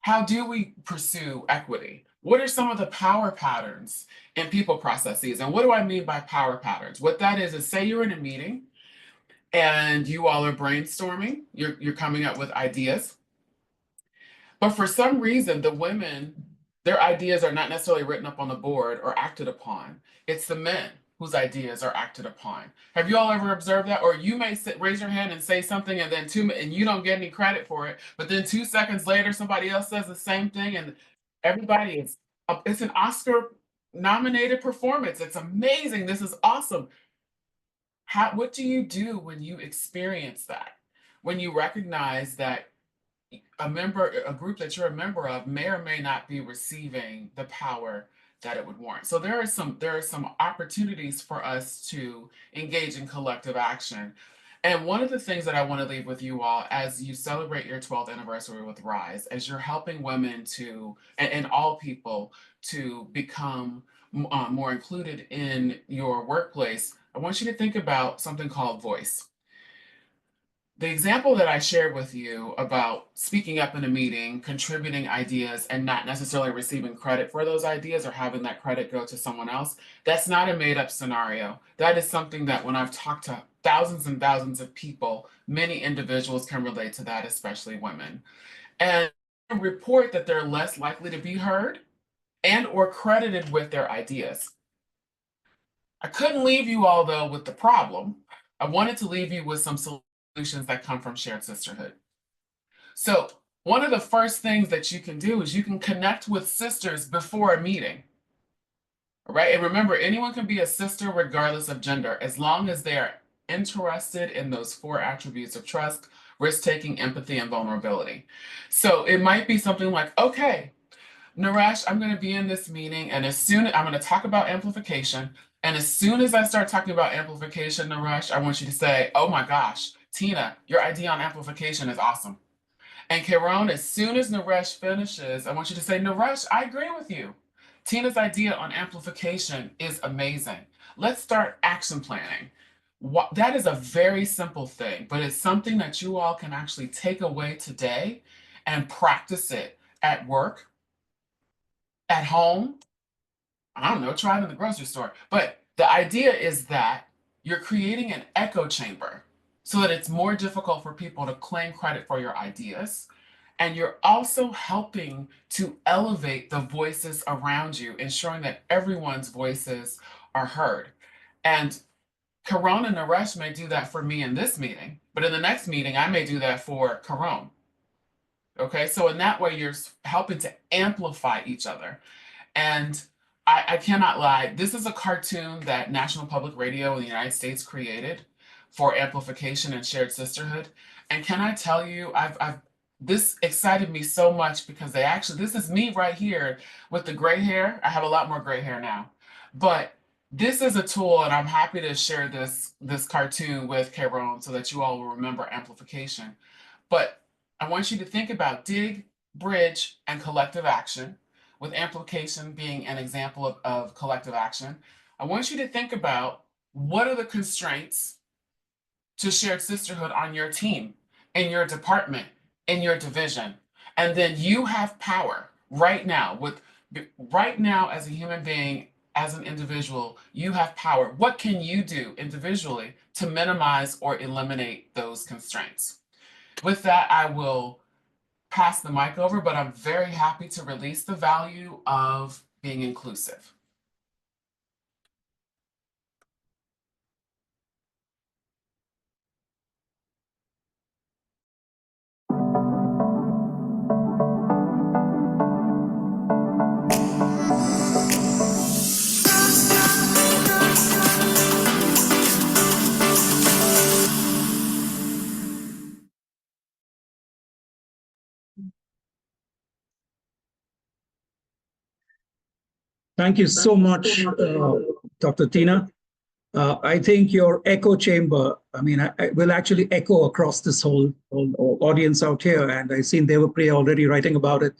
How do we pursue equity? What are some of the power patterns in people processes? And what do I mean by power patterns? What that is say you're in a meeting and you all are brainstorming, you're coming up with ideas. But for some reason, the women, their ideas are not necessarily written up on the board or acted upon. It's the men whose ideas are acted upon. Have you all ever observed that? Or you may raise your hand and say something and then and you don't get any credit for it, but then 2 seconds later, somebody else says the same thing and everybody it's an Oscar nominated performance. It's amazing. This is awesome. What do you do when you experience that? When you recognize that a group that you're a member of may or may not be receiving the power that it would warrant. So there are some opportunities for us to engage in collective action. And one of the things that I want to leave with you all as you celebrate your 12th anniversary with RISE, as you're helping women to, and all people to become more included in your workplace, I want you to think about something called voice. The example that I shared with you about speaking up in a meeting, contributing ideas, and not necessarily receiving credit for those ideas or having that credit go to someone else, that's not a made-up scenario. That is something that when I've talked to thousands and thousands of people, many individuals can relate to that, especially women. And report that they're less likely to be heard and or credited with their ideas. I couldn't leave you all, though, with the problem. I wanted to leave you with some solutions that come from shared sisterhood. So one of the first things that you can do is you can connect with sisters before a meeting. All right. And remember, anyone can be a sister regardless of gender, as long as they are interested in those 4 attributes of trust, risk-taking, empathy, and vulnerability. So it might be something like, okay, Naresh, I'm going to be in this meeting, and as soon as I'm going to talk about amplification, and as soon as I start talking about amplification, Naresh, I want you to say, oh my gosh, Tina, your idea on amplification is awesome. And Karon, as soon as Naresh finishes, I want you to say, Naresh, I agree with you. Tina's idea on amplification is amazing. Let's start action planning. That is a very simple thing, but it's something that you all can actually take away today and practice it at work, at home, I don't know, try it in the grocery store. But the idea is that you're creating an echo chamber so that it's more difficult for people to claim credit for your ideas. And you're also helping to elevate the voices around you, ensuring that everyone's voices are heard. And Karan and Naresh may do that for me in this meeting, but in the next meeting, I may do that for Karan. Okay, so in that way, you're helping to amplify each other. And I cannot lie, this is a cartoon that National Public Radio in the United States created for amplification and shared sisterhood. And can I tell you, this excited me so much because this is me right here with the gray hair. I have a lot more gray hair now, but this is a tool, and I'm happy to share this cartoon with Karon so that you all will remember amplification. But I want you to think about dig, bridge, and collective action, with amplification being an example of collective action. I want you to think about what are the constraints to shared sisterhood on your team, in your department, in your division. And then you have power right now as a human being, as an individual, you have power. What can you do individually to minimize or eliminate those constraints? With that, I will pass the mic over, but I'm very happy to release the value of being inclusive. Thank you so much, Dr. Tina. I think your echo chamber, I mean, I will actually echo across this whole audience out here. And I've seen Devapriya already writing about it.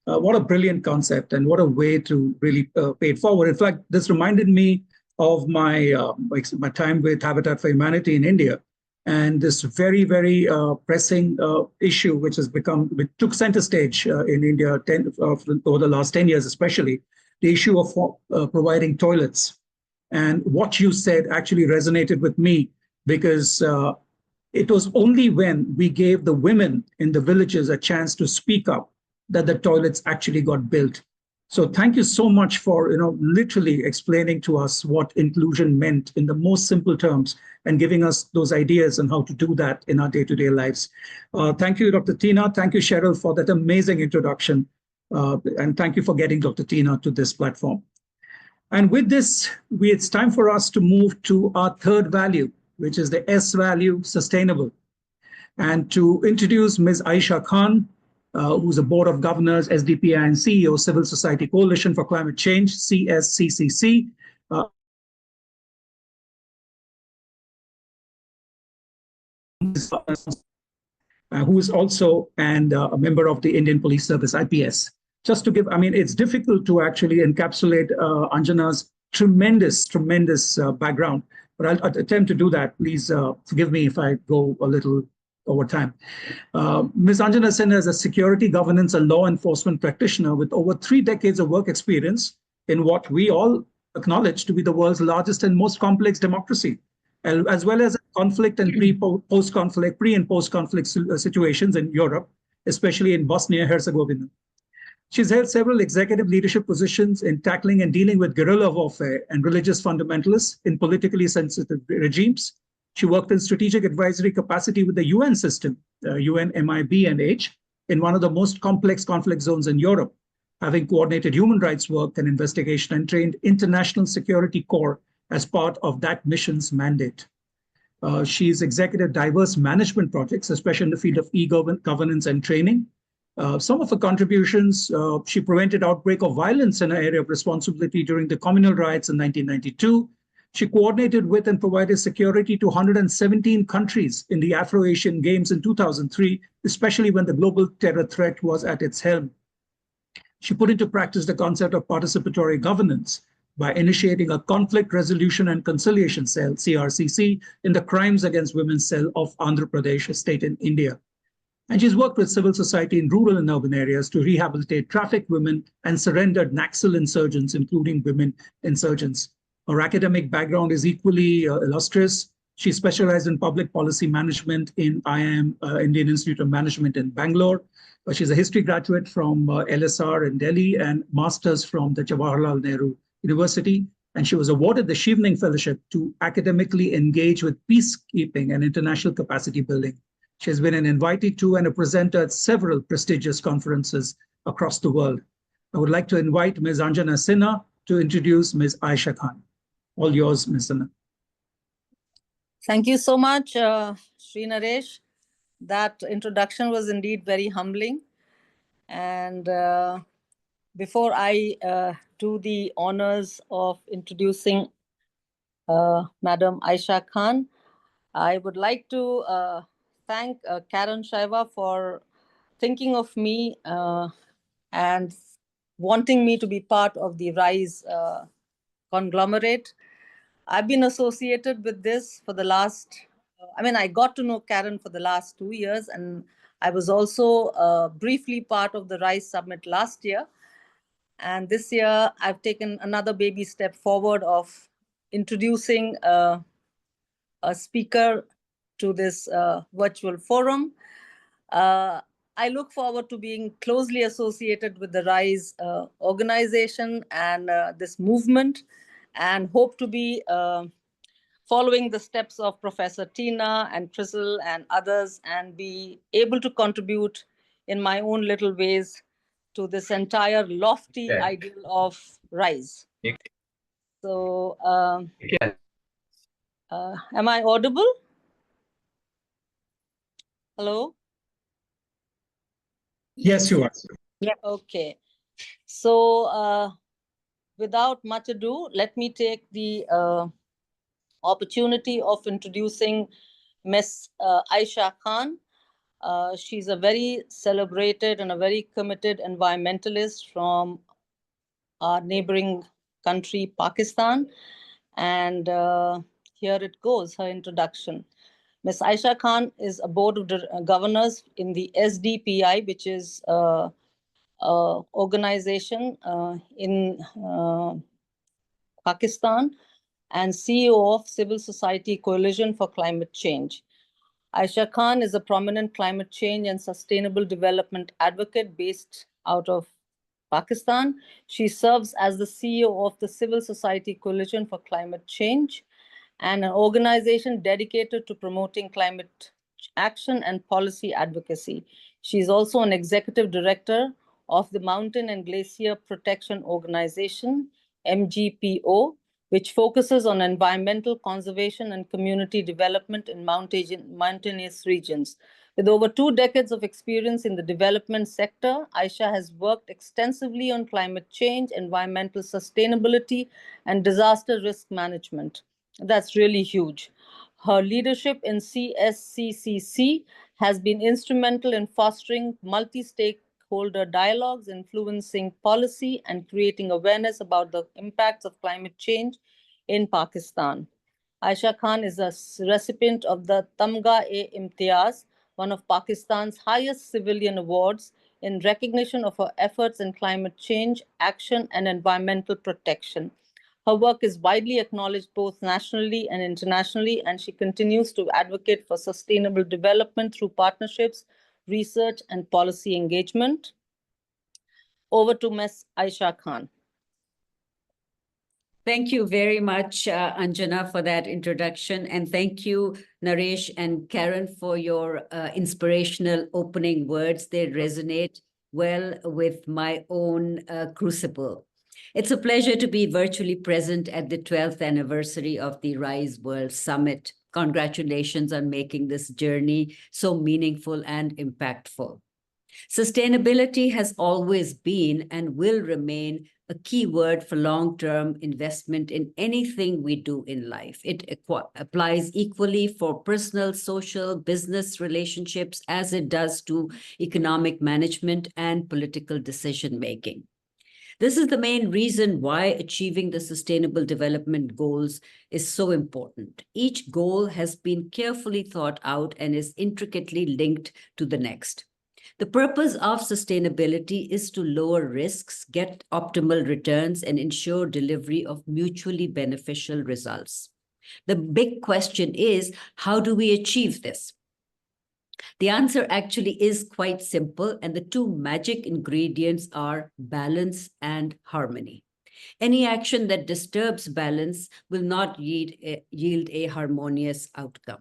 What a brilliant concept and what a way to really pay it forward. In fact, this reminded me of my time with Habitat for Humanity in India. And this very, very pressing issue, which took center stage in India over the last 10 years, especially, the issue of providing toilets. And what you said actually resonated with me because it was only when we gave the women in the villages a chance to speak up that the toilets actually got built. So thank you so much for literally explaining to us what inclusion meant in the most simple terms and giving us those ideas on how to do that in our day-to-day lives. Thank you, Dr. Tina. Thank you, Cheryl, for that amazing introduction. And thank you for getting Dr. Tina to this platform. And with this, it's time for us to move to our third value, which is the S value, sustainable. And to introduce Ms. Aisha Khan, who's a board of governors, SDPI, and CEO, Civil Society Coalition for Climate Change, CSCCC. Who is also a member of the Indian Police Service, IPS. Just to give, I mean, it's difficult to actually encapsulate Anjana's tremendous background, but I'll attempt to do that. Please forgive me if I go a little over time. Ms. Anjana Sinha is a security governance and law enforcement practitioner with over 3 decades of work experience in what we all acknowledge to be the world's largest and most complex democracy, as well as conflict and pre and post-conflict situations in Europe, especially in Bosnia and Herzegovina. She's held several executive leadership positions in tackling and dealing with guerrilla warfare and religious fundamentalists in politically sensitive regimes. She worked in strategic advisory capacity with the UN system, UN MIB and H, in one of the most complex conflict zones in Europe, having coordinated human rights work and investigation and trained International Security Corps as part of that mission's mandate. She's executive diverse management projects, especially in the field of e-governance and training. Some of her contributions, she prevented outbreak of violence in her area of responsibility during the communal riots in 1992. She coordinated with and provided security to 117 countries in the Afro-Asian Games in 2003, especially when the global terror threat was at its helm. She put into practice the concept of participatory governance by initiating a conflict resolution and conciliation cell, CRCC, in the Crimes Against Women cell of Andhra Pradesh, a state in India. And she's worked with civil society in rural and urban areas to rehabilitate trafficked women and surrendered Naxal insurgents, including women insurgents. Her academic background is equally illustrious. She specialized in public policy management in IIM, Indian Institute of Management in Bangalore. She's a history graduate from LSR in Delhi and master's from the Jawaharlal Nehru University, and she was awarded the Shivning Fellowship to academically engage with peacekeeping and international capacity building. She has been an invitee to and a presenter at several prestigious conferences across the world. I would like to invite Ms. Anjana Sinha to introduce Ms. Aisha Khan. All yours, Ms. Sinha. Thank you so much, Sri Naresh. That introduction was indeed very humbling. And before I do the honors of introducing Madam Aisha Khan, I would like to thank Karen Shaiva for thinking of me and wanting me to be part of the RISE conglomerate. I've been associated with this for the last, I got to know Karen for the last 2 years, and I was also briefly part of the RISE Summit last year. And this year, I've taken another baby step forward of introducing a speaker to this virtual forum. I look forward to being closely associated with the RISE organization and this movement, and hope to be following the steps of Professor Tina and Crystal and others, and be able to contribute in my own little ways to this entire lofty ideal of RISE. So, am I audible? Hello? Yes, you are. Yeah. Okay. So, without much ado, let me take the opportunity of introducing Ms. Aisha Khan. She's a very celebrated and a very committed environmentalist from our neighboring country, Pakistan. And here it goes, her introduction. Ms. Aisha Khan is a board of governors in the SDPI, which is an organization in Pakistan, and CEO of Civil Society Coalition for Climate Change. Aisha Khan is a prominent climate change and sustainable development advocate based out of Pakistan. She serves as the CEO of the Civil Society Coalition for Climate Change, and an organization dedicated to promoting climate action and policy advocacy. She is also an executive director of the Mountain and Glacier Protection Organization, MGPO, which focuses on environmental conservation and community development in mountainous regions. With over 2 decades of experience in the development sector, Aisha has worked extensively on climate change, environmental sustainability, and disaster risk management. That's really huge. Her leadership in CSCCC has been instrumental in fostering multi-stakeholder dialogues, influencing policy, and creating awareness about the impacts of climate change in Pakistan. Aisha Khan is a recipient of the Tamga-e-Imtiaz, one of Pakistan's highest civilian awards, in recognition of her efforts in climate change, action, and environmental protection. Her work is widely acknowledged both nationally and internationally, and she continues to advocate for sustainable development through partnerships, research, and policy engagement. Over to Ms. Aisha Khan. Thank you very much, Anjana, for that introduction. And thank you, Naresh and Karen, for your inspirational opening words. They resonate well with my own crucible. It's a pleasure to be virtually present at the 12th anniversary of the Rise World Summit. Congratulations on making this journey so meaningful and impactful. Sustainability has always been and will remain a key word for long-term investment in anything we do in life. It applies equally for personal, social, business relationships as it does to economic management and political decision-making. This is the main reason why achieving the Sustainable Development Goals is so important. Each goal has been carefully thought out and is intricately linked to the next. The purpose of sustainability is to lower risks, get optimal returns, and ensure delivery of mutually beneficial results. The big question is, how do we achieve this? The answer actually is quite simple, and the two magic ingredients are balance and harmony. Any action that disturbs balance will not yield a harmonious outcome.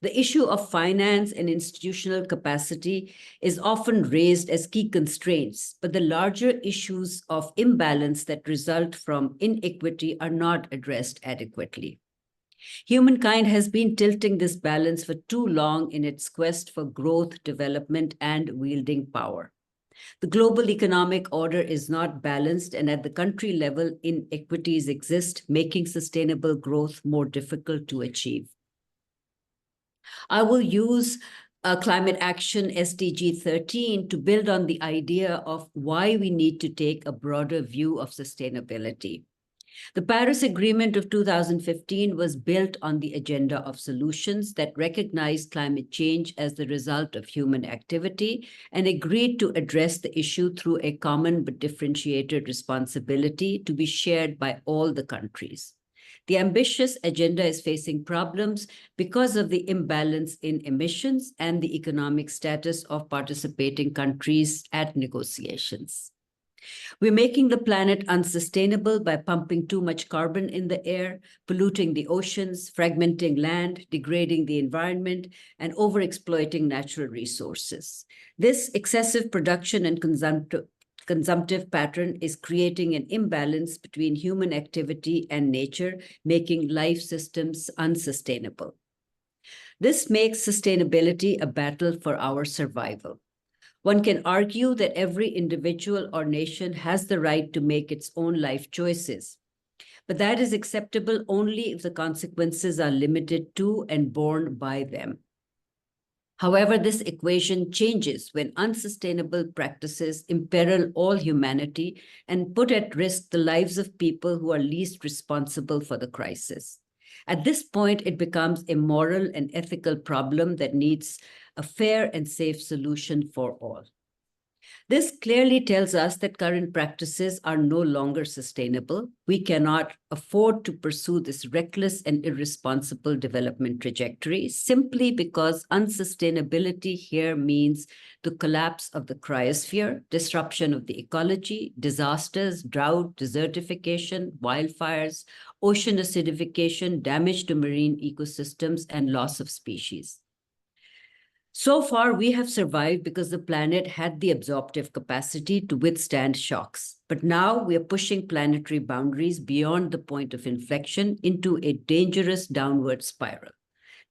The issue of finance and institutional capacity is often raised as key constraints, but the larger issues of imbalance that result from inequity are not addressed adequately. Humankind has been tilting this balance for too long in its quest for growth, development, and wielding power. The global economic order is not balanced, and at the country level, inequities exist, making sustainable growth more difficult to achieve. I will use Climate Action SDG 13 to build on the idea of why we need to take a broader view of sustainability. The Paris Agreement of 2015 was built on the agenda of solutions that recognized climate change as the result of human activity and agreed to address the issue through a common but differentiated responsibility to be shared by all the countries. The ambitious agenda is facing problems because of the imbalance in emissions and the economic status of participating countries at negotiations. We're making the planet unsustainable by pumping too much carbon in the air, polluting the oceans, fragmenting land, degrading the environment, and overexploiting natural resources. This excessive production and consumptive pattern is creating an imbalance between human activity and nature, making life systems unsustainable. This makes sustainability a battle for our survival. One can argue that every individual or nation has the right to make its own life choices, but that is acceptable only if the consequences are limited to and borne by them. However, this equation changes when unsustainable practices imperil all humanity and put at risk the lives of people who are least responsible for the crisis. At this point, it becomes a moral and ethical problem that needs a fair and safe solution for all. This clearly tells us that current practices are no longer sustainable. We cannot afford to pursue this reckless and irresponsible development trajectory simply because unsustainability here means the collapse of the cryosphere, disruption of the ecology, disasters, drought, desertification, wildfires, ocean acidification, damage to marine ecosystems, and loss of species. So far, we have survived because the planet had the absorptive capacity to withstand shocks. But now we are pushing planetary boundaries beyond the point of inflection into a dangerous downward spiral.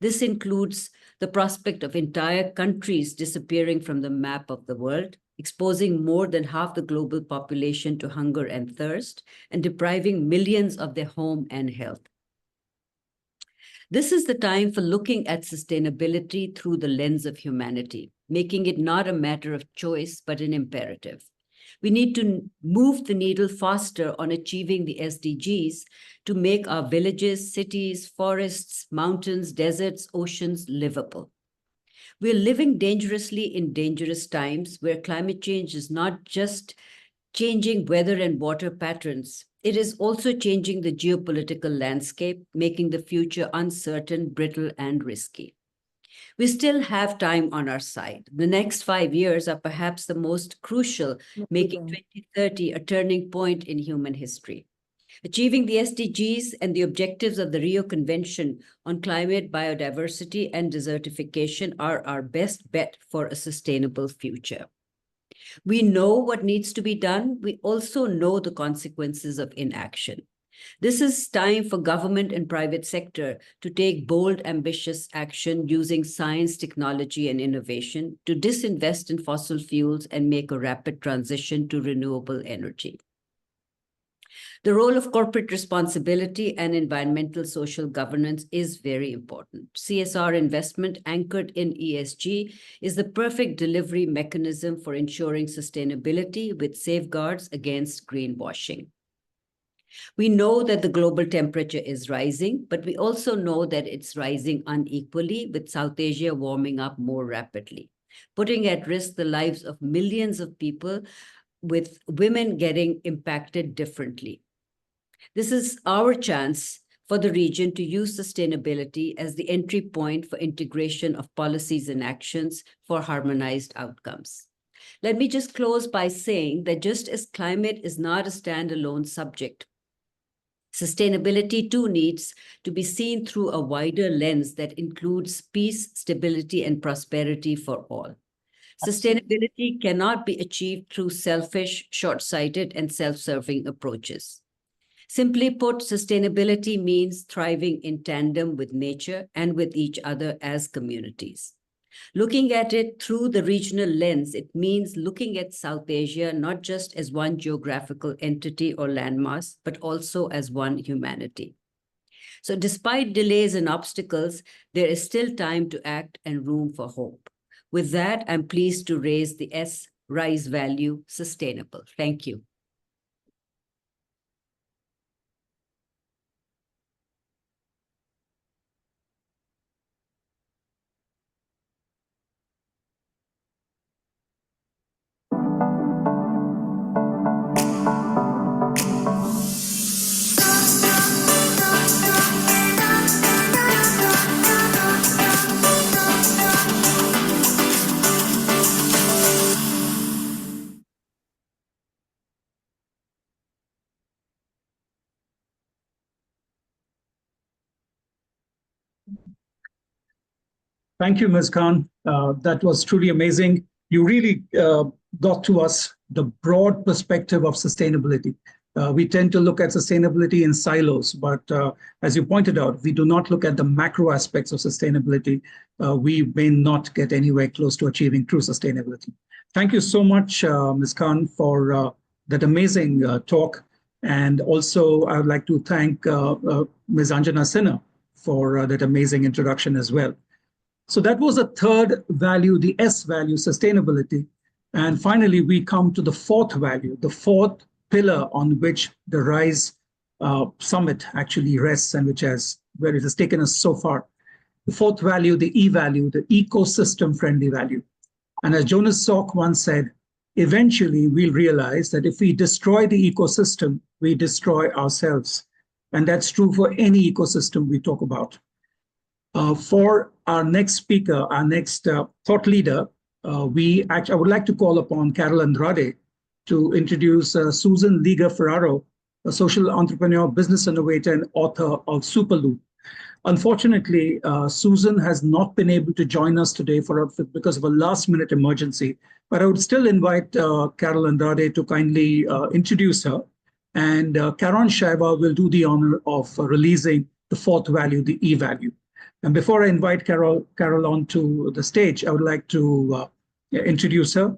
This includes the prospect of entire countries disappearing from the map of the world, exposing more than half the global population to hunger and thirst, and depriving millions of their home and health. This is the time for looking at sustainability through the lens of humanity, making it not a matter of choice, but an imperative. We need to move the needle faster on achieving the SDGs to make our villages, cities, forests, mountains, deserts, oceans livable. We're living dangerously in dangerous times where climate change is not just changing weather and water patterns, it is also changing the geopolitical landscape, making the future uncertain, brittle, and risky. We still have time on our side. The next 5 years are perhaps the most crucial, making 2030 a turning point in human history. Achieving the SDGs and the objectives of the Rio Convention on climate, biodiversity, and desertification are our best bet for a sustainable future. We know what needs to be done. We also know the consequences of inaction. This is time for government and private sector to take bold, ambitious action using science, technology, and innovation to disinvest in fossil fuels and make a rapid transition to renewable energy. The role of corporate responsibility and environmental social governance is very important. CSR investment anchored in ESG is the perfect delivery mechanism for ensuring sustainability with safeguards against greenwashing. We know that the global temperature is rising, but we also know that it's rising unequally, with South Asia warming up more rapidly, putting at risk the lives of millions of people, with women getting impacted differently. This is our chance for the region to use sustainability as the entry point for integration of policies and actions for harmonized outcomes. Let me just close by saying that just as climate is not a standalone subject, sustainability too needs to be seen through a wider lens that includes peace, stability, and prosperity for all. Sustainability cannot be achieved through selfish, short-sighted, and self-serving approaches. Simply put, sustainability means thriving in tandem with nature and with each other as communities. Looking at it through the regional lens, it means looking at South Asia not just as one geographical entity or landmass, but also as one humanity. So despite delays and obstacles, there is still time to act and room for hope. With that, I'm pleased to raise the S RISE value, sustainable. Thank you. Thank you, Ms. Khan. That was truly amazing. You really got to us the broad perspective of sustainability. We tend to look at sustainability in silos, but as you pointed out, we do not look at the macro aspects of sustainability. We may not get anywhere close to achieving true sustainability. Thank you so much, Ms. Khan, for that amazing talk. And also, I would like to thank Ms. Anjana Sinha for that amazing introduction as well. So that was the third value, the S value, sustainability. And finally, we come to the fourth value, the fourth pillar on which the RISE summit actually rests and where it has taken us so far. The fourth value, the E value, the ecosystem-friendly value. And as Jonas Salk once said, eventually we'll realize that if we destroy the ecosystem, we destroy ourselves. And that's true for any ecosystem we talk about. For our next speaker, our next thought leader, I would like to call upon Carol Andrade to introduce Susan Liga-Ferraro, a social entrepreneur, business innovator, and author of SuperLoop. Unfortunately, Susan has not been able to join us today because of a last-minute emergency, but I would still invite Carol Andrade to kindly introduce her, and Karan Shaiba will do the honor of releasing the fourth value, the E value. And before I invite Carol onto the stage, I would like to introduce her.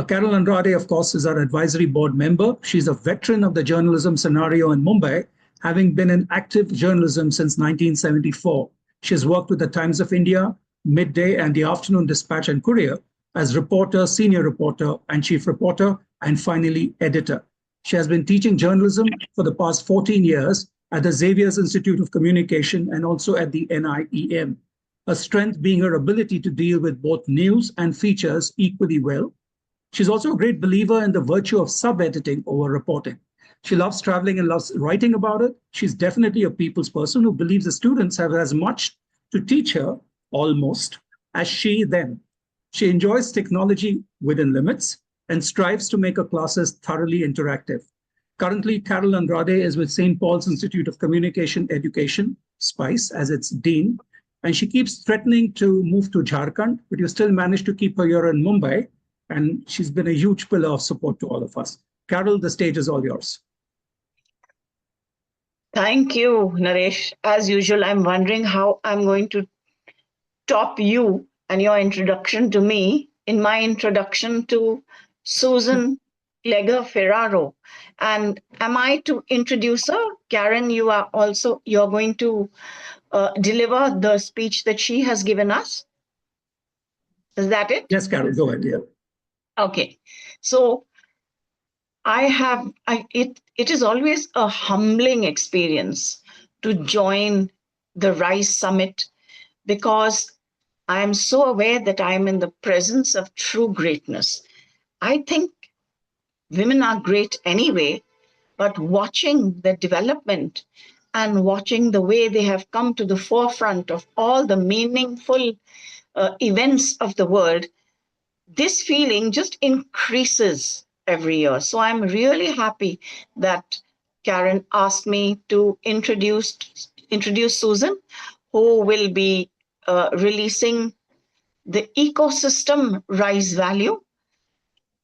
Carol Andrade, of course, is our advisory board member. She's a veteran of the journalism scenario in Mumbai, having been in active journalism since 1974. She has worked with the Times of India, Midday, and the Afternoon Dispatch and Courier as reporter, senior reporter, and chief reporter, and finally, editor. She has been teaching journalism for the past 14 years at the Xavier's Institute of Communication and also at the NIEM. Her strength being her ability to deal with both news and features equally well. She's also a great believer in the virtue of sub-editing over reporting. She loves traveling and loves writing about it. She's definitely a people's person who believes the students have as much to teach her, almost, as she them. She enjoys technology within limits and strives to make her classes thoroughly interactive. Currently, Carol Andrade is with St. Paul's Institute of Communication Education, SPICE, as its dean, and she keeps threatening to move to Jharkhand, but you still managed to keep her here in Mumbai, and she's been a huge pillar of support to all of us. Carol, the stage is all yours. Thank you, Naresh. As usual, I'm wondering how I'm going to top you and your introduction to me in my introduction to Susan Legger Ferraro. And am I to introduce her? Karen, you're going to deliver the speech that she has given us? Is that it? Yes, Carol, go ahead. Yeah. Okay. So it is always a humbling experience to join the RISE Summit because I am so aware that I am in the presence of true greatness. I think women are great anyway, but watching the development and watching the way they have come to the forefront of all the meaningful events of the world, this feeling just increases every year. So I'm really happy that Karen asked me to introduce Susan, who will be releasing the ecosystem RISE value.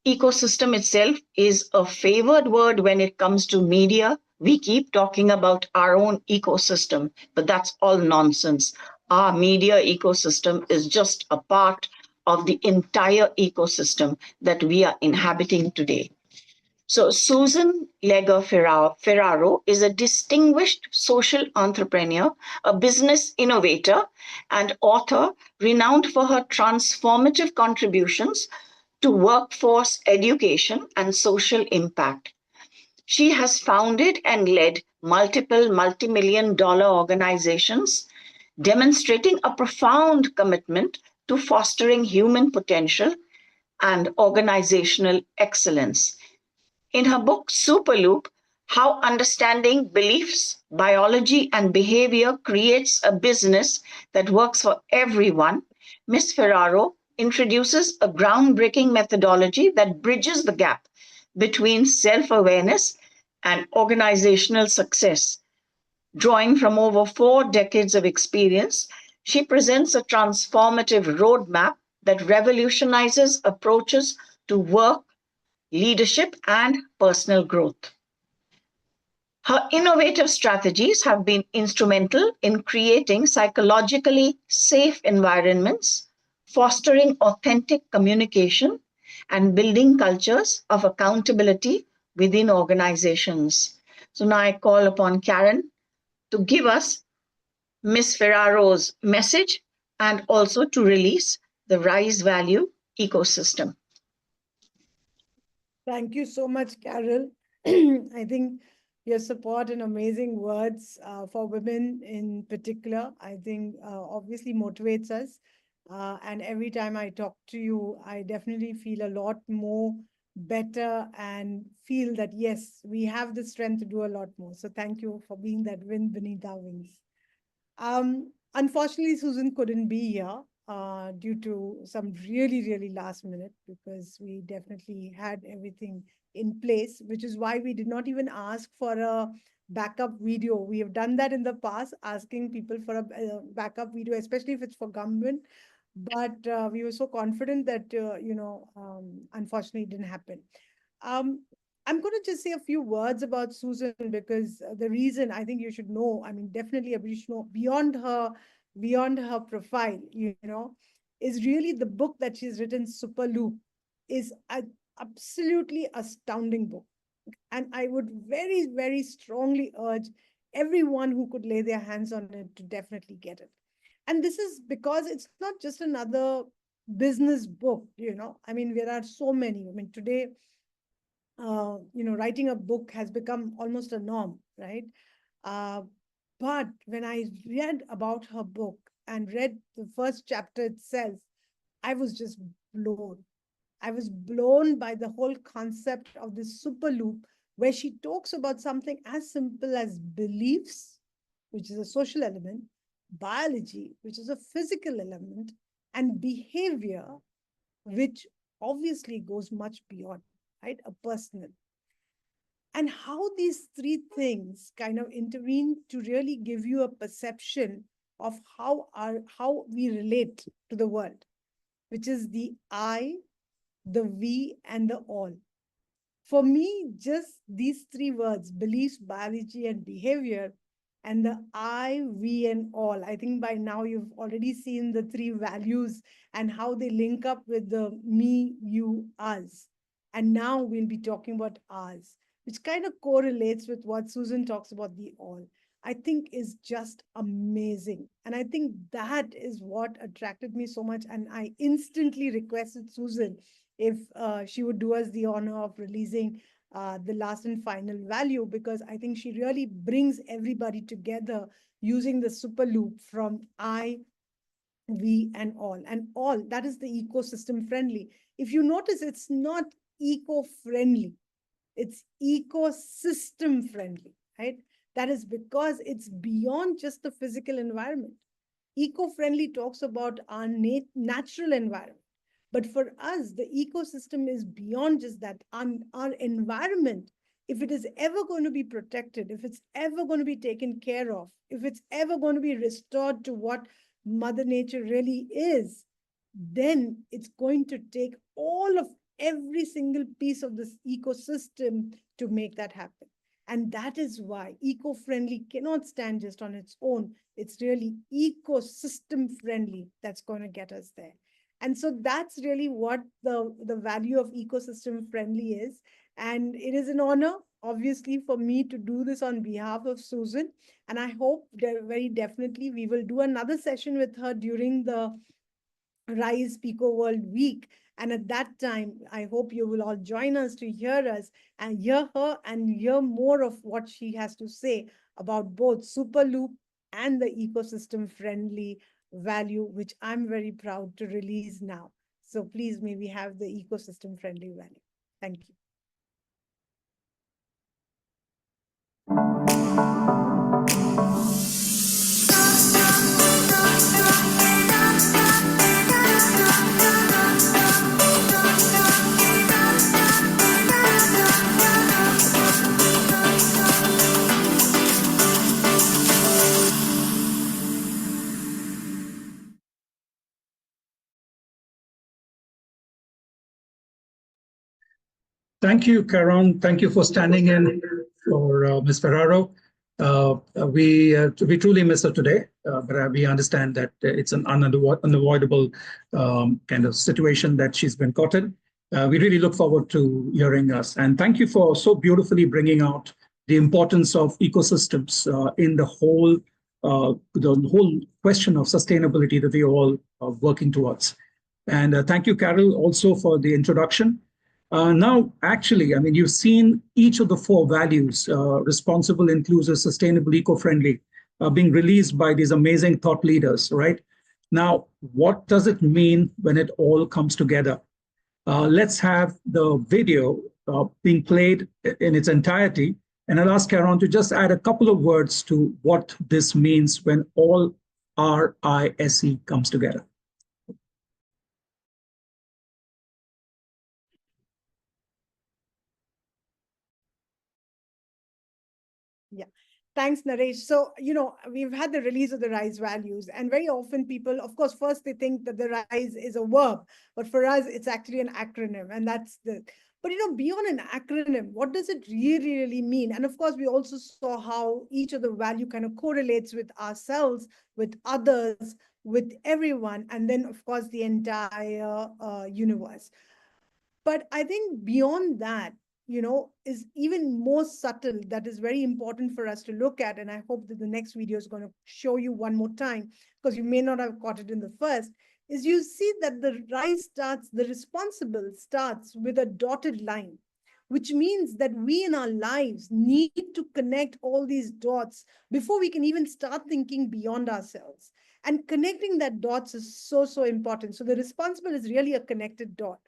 Ecosystem itself is a favored word when it comes to media. We keep talking about our own ecosystem, but that's all nonsense. Our media ecosystem is just a part of the entire ecosystem that we are inhabiting today. So Susan Legger Ferraro is a distinguished social entrepreneur, a business innovator, and author renowned for her transformative contributions to workforce education and social impact. She has founded and led multiple multi-million-dollar organizations, demonstrating a profound commitment to fostering human potential and organizational excellence. In her book, SuperLoop, How Understanding Beliefs, Biology, and Behavior Creates a Business That Works for Everyone, Ms. Ferraro introduces a groundbreaking methodology that bridges the gap between self-awareness and organizational success. Drawing from over 4 decades of experience, she presents a transformative roadmap that revolutionizes approaches to work, leadership, and personal growth. Her innovative strategies have been instrumental in creating psychologically safe environments, fostering authentic communication, and building cultures of accountability within organizations. So now I call upon Karen to give us Ms. Ferraro's message and also to release the RISE value ecosystem. Thank you so much, Carol. I think your support and amazing words for women in particular, I think obviously motivates us. And every time I talk to you, I definitely feel a lot more better and feel that, yes, we have the strength to do a lot more. So thank you for being that wind beneath our wings. Unfortunately, Susan couldn't be here due to some really last minute, because we definitely had everything in place, which is why we did not even ask for a backup video. We have done that in the past, asking people for a backup video, especially if it's for government. But we were so confident that, unfortunately, it didn't happen. I'm going to just say a few words about Susan, because the reason I think you should know, I mean, definitely everybody should know, beyond her beyond her profile, is really the book that she's written, SuperLoop, is an absolutely astounding book. And I would very, very strongly urge everyone who could lay their hands on it to definitely get it. And this is because it's not just another business book, I mean, there are so many. I mean, today, writing a book has become almost a norm, right? But when I read about her book and read the first chapter itself, I was just blown. I was blown by the whole concept of this super loop, where she talks about something as simple as beliefs, which is a social element, biology, which is a physical element, and behavior, which obviously goes much beyond, right? A personal. And how these three things kind of intervene to really give you a perception of how we relate to the world, which is the I, the we, and the all. For me, just these three words, beliefs, biology, and behavior, and the I, we, and all. I think by now you've already seen the three values and how they link up with the me, you, us. And now we'll be talking about us, which kind of correlates with what Susan talks about, the all. I think is just amazing. And I think that is what attracted me so much. And I instantly requested Susan if she would do us the honor of releasing the last and final value, because I think she really brings everybody together using the super loop from I, we, and all. And all, that is the ecosystem friendly. If you notice, it's not eco-friendly, it's ecosystem friendly, right? That is because it's beyond just the physical environment. Eco-friendly talks about our natural environment. But for us, the ecosystem is beyond just that. Our environment, if it is ever going to be protected, if it's ever going to be taken care of, if it's ever going to be restored to what Mother Nature really is, then it's going to take all of every single piece of this ecosystem to make that happen. And that is why eco-friendly cannot stand just on its own. It's really ecosystem friendly that's going to get us there. And so that's really what the value of ecosystem friendly is. And it is an honor, obviously, for me to do this on behalf of Susan. And I hope that very definitely we will do another session with her during the Rise PECOWorld week. And at that time, I hope you will all join us to hear us and hear her and hear more of what she has to say about both SuperLoop and the ecosystem friendly value, which I'm very proud to release now. So please, may we have the ecosystem friendly value. Thank you. Thank you, Karan. Thank you for standing in for Ms. Ferraro. We truly miss her today, but we understand that it's an unavoidable kind of situation that she's been caught in. We really look forward to hearing us. And thank you for so beautifully bringing out the importance of ecosystems in the whole question of sustainability that we all are working towards. And thank you, Carol, also for the introduction. Now, actually, I mean, you've seen each of the four values, responsible, inclusive, sustainable, eco-friendly, being released by these amazing thought leaders, right? Now, what does it mean when it all comes together? Let's have the video being played in its entirety. And I'll ask Karen to just add a couple of words to what this means when all RISE comes together. Yeah, Thanks, Naresh. So, we've had the release of the RISE values, and very often people, of course, first they think that the RISE is a verb, but for us, it's actually an acronym, and but beyond an acronym, what does it really mean? And of course, we also saw how each of the value kind of correlates with ourselves, with others, with everyone, and then, of course, the entire universe. But I think beyond that, is even more subtle, that is very important for us to look at. And I hope that the next video is going to show you one more time, because you may not have caught it in the first, is you see that the RISE starts, the responsible starts with a dotted line, which means that we in our lives need to connect all these dots before we can even start thinking beyond ourselves. And connecting that dots is so important. So the responsible is really a connected dot.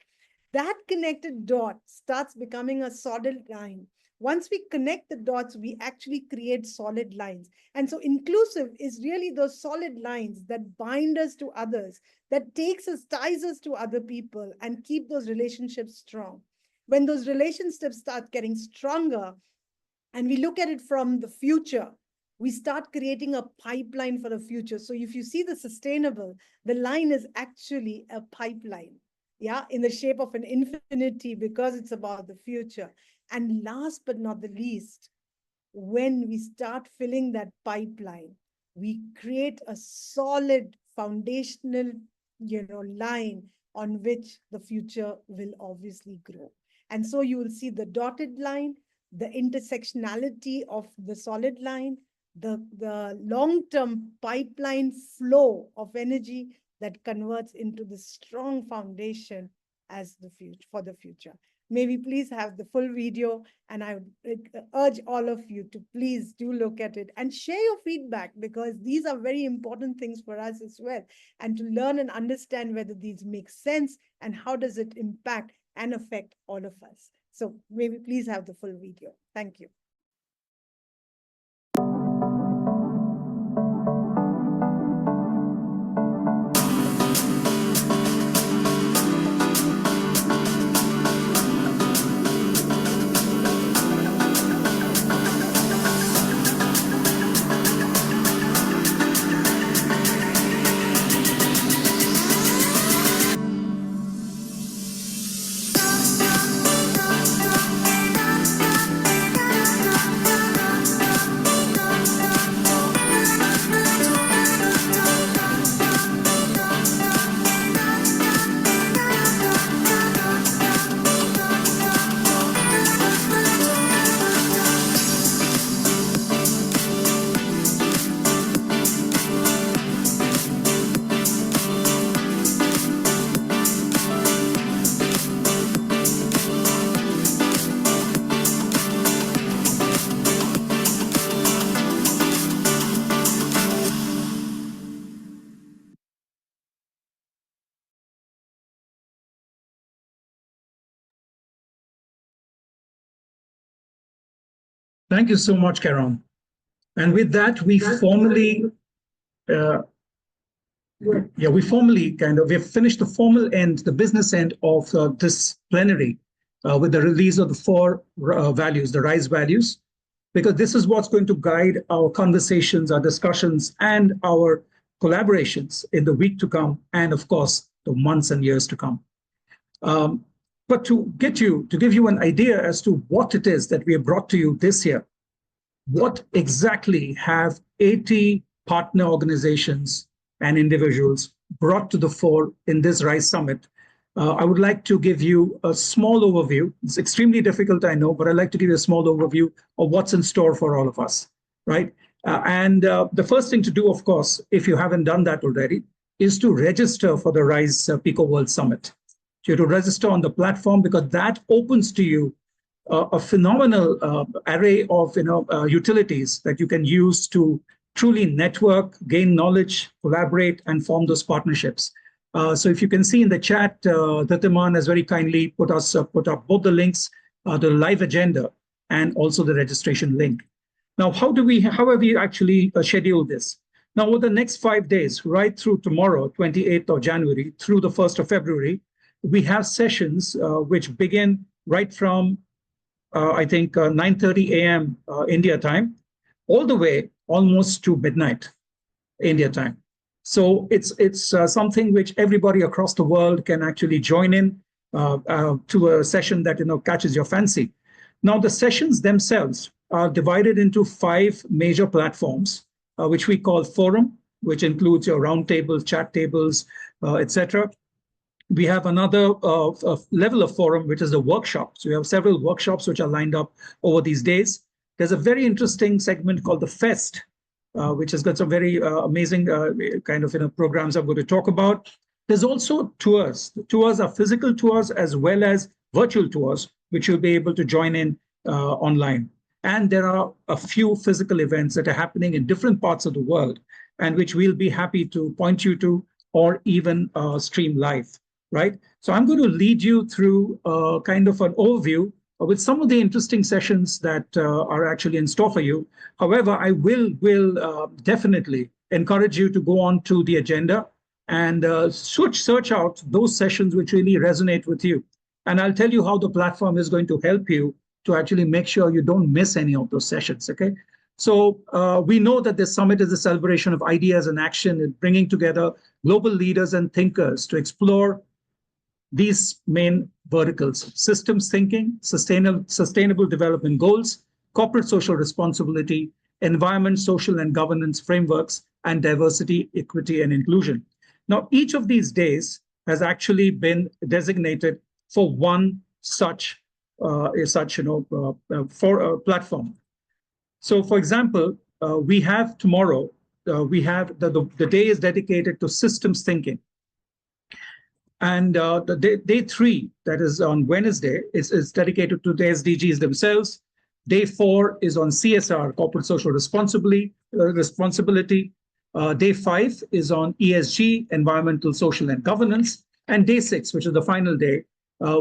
That connected dot starts becoming a solid line. Once we connect the dots, we actually create solid lines. And so inclusive is really those solid lines that bind us to others, that ties us to other people, and keep those relationships strong. When those relationships start getting stronger, and we look at it from the future, we start creating a pipeline for the future. So if you see the sustainable, the line is actually a pipeline. Yeah, in the shape of an infinity, because it's about the future. And last but not the least, when we start filling that pipeline, we create a solid foundational, line on which the future will obviously grow. And so you will see the dotted line, the intersectionality of the solid line, the long-term pipeline flow of energy that converts into the strong foundation as the future, for the future. May we please have the full video, and I would urge all of you to please do look at it and share your feedback, because these are very important things for us as well, and to learn and understand whether these make sense and how does it impact and affect all of us. So may we please have the full video. Thank you. Thank you so much, Karan. And with that, we formally, we have finished the formal end, the business end of this plenary with the release of the 4 values, the RISE values, because this is what's going to guide our conversations, our discussions, and our collaborations in the week to come, and of course, the months and years to come. But to give you an idea as to what it is that we have brought to you this year, what exactly have 80 partner organizations and individuals brought to the fore in this RISE Summit, I would like to give you a small overview. It's extremely difficult, I know, but I'd like to give you a small overview of what's in store for all of us, right? The first thing to do, of course, if you haven't done that already, is to register for the RISE PECOWorld Summit. So you have to register on the platform, because that opens to you a phenomenal array of utilities that you can use to truly network, gain knowledge, collaborate, and form those partnerships. So if you can see in the chat, Tatiman has very kindly put up both the links, the live agenda, and also the registration link. Now, how have we actually scheduled this? Now, over the next 5 days, right through tomorrow, 28th of January, through the 1st of February, we have sessions which begin right from, I think, 9:30 a.m. India time, all the way almost to midnight India time. So it's something which everybody across the world can actually join in to a session that catches your fancy. Now the sessions themselves are divided into 5 major platforms, which we call forum, which includes your roundtables, chat tables, etc. We have another level of forum, which is the workshop. So we have several workshops which are lined up over these days. There's a very interesting segment called the Fest, which has got some very amazing kind of programs I'm going to talk about. There's also tours. The tours are physical tours as well as virtual tours, which you'll be able to join in online. And there are a few physical events that are happening in different parts of the world and which we'll be happy to point you to or even stream live, right? So I'm going to lead you through kind of an overview with some of the interesting sessions that are actually in store for you. However, I will definitely encourage you to go on to the agenda and search out those sessions which really resonate with you. And I'll tell you how the platform is going to help you to actually make sure you don't miss any of those sessions, okay? So we know that this summit is a celebration of ideas and action and bringing together global leaders and thinkers to explore these main verticals: systems thinking, sustainable development goals, corporate social responsibility, environment, social and governance frameworks, and diversity, equity, and inclusion. Now, each of these days has actually been designated for one such platform. So, for example, we have tomorrow, we have the day is dedicated to systems thinking. And the day 3, that is on Wednesday, is dedicated to the SDGs themselves. Day 4 is on CSR, corporate social responsibility. Day 5 is on ESG, environmental, social, and governance. And day 6, which is the final day,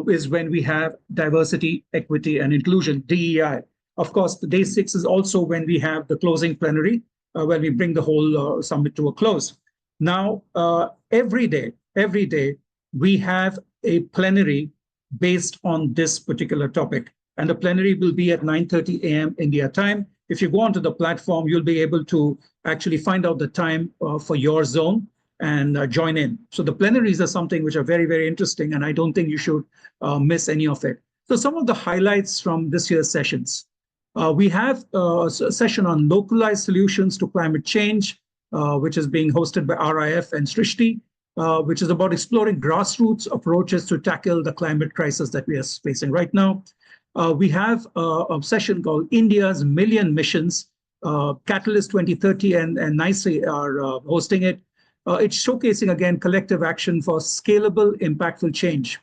is when we have diversity, equity, and inclusion, DEI. Of course, the day 6 is also when we have the closing plenary, when we bring the whole summit to a close. Now, every day, we have a plenary based on this particular topic. And the plenary will be at 9:30 a.m. India time. If you go onto the platform, you'll be able to actually find out the time for your zone and join in. So the plenaries are something which are very, very interesting, and I don't think you should miss any of it. So some of the highlights from this year's sessions. We have a session on localized solutions to climate change, which is being hosted by RIF and Srishti, which is about exploring grassroots approaches to tackle the climate crisis that we are facing right now. We have a session called India's Million Missions. Catalyst 2030 and NICE are hosting it. It's showcasing, again, collective action for scalable, impactful change.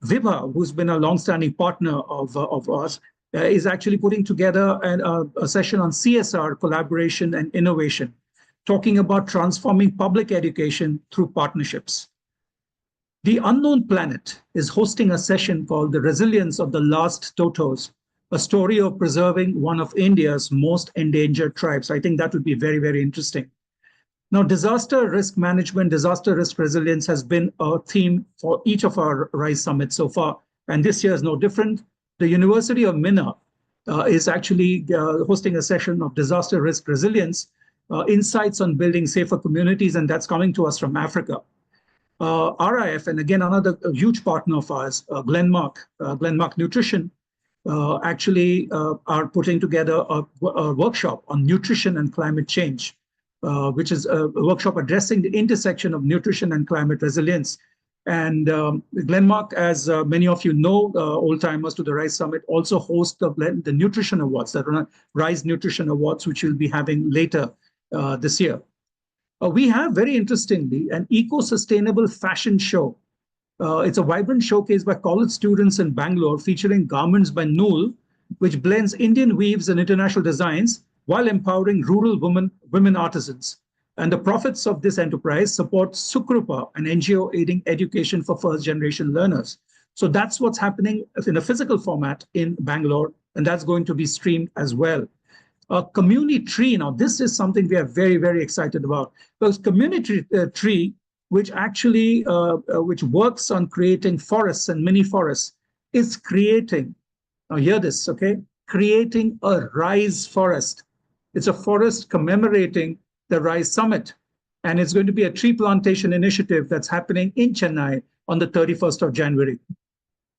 Vibha, who's been a longstanding partner of ours, is actually putting together a session on CSR, collaboration, and innovation, talking about transforming public education through partnerships. The Unknown Planet is hosting a session called The Resilience of the Last Totos, a story of preserving one of India's most endangered tribes. I think that would be very, very interesting. Now, disaster risk management, disaster risk resilience has been a theme for each of our RISE summits so far, and this year is no different. The University of Minna is actually hosting a session of disaster risk resilience, insights on building safer communities, and that's coming to us from Africa. RIF, and again, another huge partner of ours, Glenmark Nutrition, actually are putting together a workshop on nutrition and climate change, which is a workshop addressing the intersection of nutrition and climate resilience. And Glenmark, as many of you know, old-timers to the RISE Summit, also host the Nutrition Awards, the RISE Nutrition Awards, which we'll be having later this year. We have, very interestingly, an eco-sustainable fashion show. It's a vibrant showcase by college students in Bangalore featuring garments by Nool, which blends Indian weaves and international designs while empowering rural women artisans. And the profits of this enterprise support Sukrupa, an NGO aiding education for first-generation learners. So that's what's happening in a physical format in Bangalore, and that's going to be streamed as well. Community Tree, now this is something we are very, very excited about, because Community Tree, which actually which works on creating forests and mini forests, is creating, now hear this, okay, creating a RISE forest It's a forest commemorating the RISE Summit. And it's going to be a tree plantation initiative that's happening in Chennai on the 31st of January.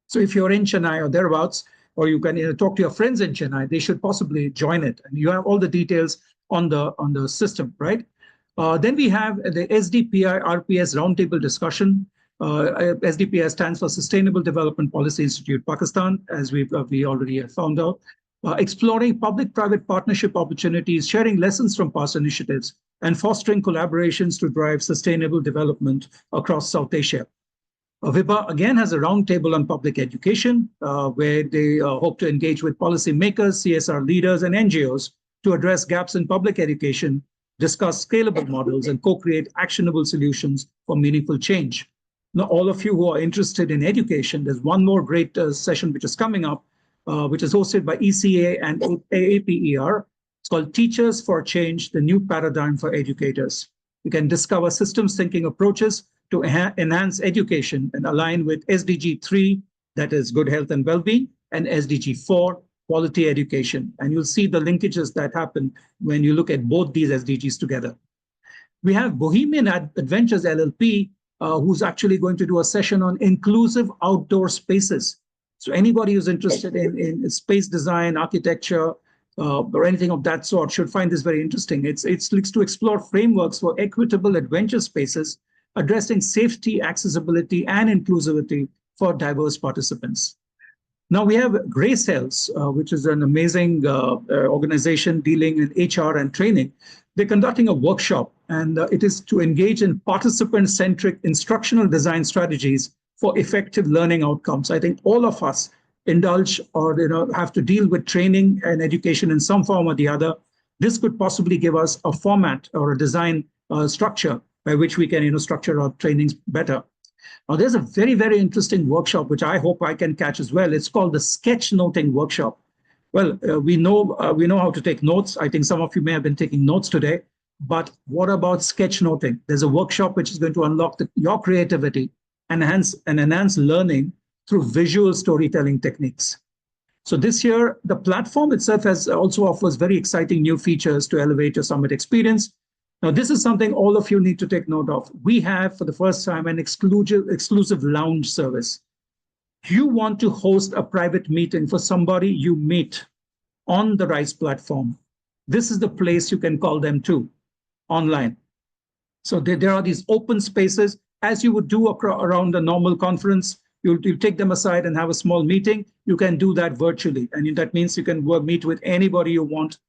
So if you're in Chennai or thereabouts, or you can talk to your friends in Chennai, they should possibly join it. And you have all the details on the system, right? Then we have the SDPI RPS roundtable discussion. SDPI stands for Sustainable Development Policy Institute, Pakistan, as we already found out. Exploring public-private partnership opportunities, sharing lessons from past initiatives, and fostering collaborations to drive sustainable development across South Asia. VIPA again has a roundtable on public education, where they hope to engage with policymakers, CSR leaders, and NGOs to address gaps in public education, discuss scalable models, and co-create actionable solutions for meaningful change. Now, all of you who are interested in education, there's one more great session which is coming up, which is hosted by ECA and AAPER. It's called Teachers for Change, the New Paradigm for Educators. You can discover systems thinking approaches to enhance education and align with SDG 3, that is good health and well-being, and SDG 4, quality education. And you'll see the linkages that happen when you look at both these SDGs together. We have Bohemian Adventures LLP, who's actually going to do a session on inclusive outdoor spaces. So anybody who's interested in space design, architecture, or anything of that sort should find this very interesting. It's to explore frameworks for equitable adventure spaces, addressing safety, accessibility, and inclusivity for diverse participants. Now we have Grace Health, which is an amazing organization dealing in HR and training. They're conducting a workshop, and it is to engage in participant-centric instructional design strategies for effective learning outcomes. I think all of us indulge or have to deal with training and education in some form or the other. This could possibly give us a format or a design structure by which we can structure our trainings better. Now, there's a very, very interesting workshop, which I hope I can catch as well. It's called the Sketchnoting Workshop. Well, we know how to take notes. I think some of you may have been taking notes today. But what about sketchnoting? There's a workshop which is going to unlock your creativity and enhance learning through visual storytelling techniques. So this year, the platform itself also offers very exciting new features to elevate your summit experience. Now, this is something all of you need to take note of. We have, for the first time, an exclusive lounge service. You want to host a private meeting for somebody you meet on the RISE platform. This is the place you can call them to, online. So there are these open spaces, as you would do around a normal conference. You'll take them aside and have a small meeting. You can do that virtually. And that means you can meet with anybody you want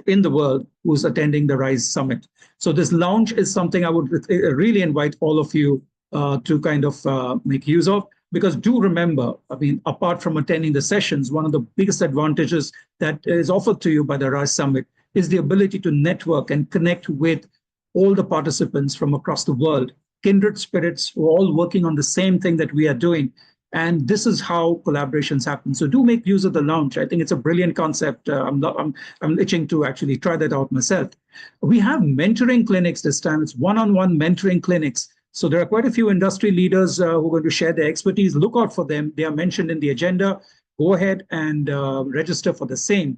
in the world who's attending the RISE Summit. So this lounge is something I would really invite all of you to kind of make use of, because do remember, I mean, apart from attending the sessions, one of the biggest advantages that is offered to you by the RISE Summit is the ability to network and connect with all the participants from across the world, kindred spirits who are all working on the same thing that we are doing. And this is how collaborations happen. So do make use of the lounge. I think it's a brilliant concept. I'm itching to actually try that out myself. We have mentoring clinics this time. It's one-on-one mentoring clinics. So there are quite a few industry leaders who are going to share their expertise. Look out for them. They are mentioned in the agenda. Go ahead and register for the same.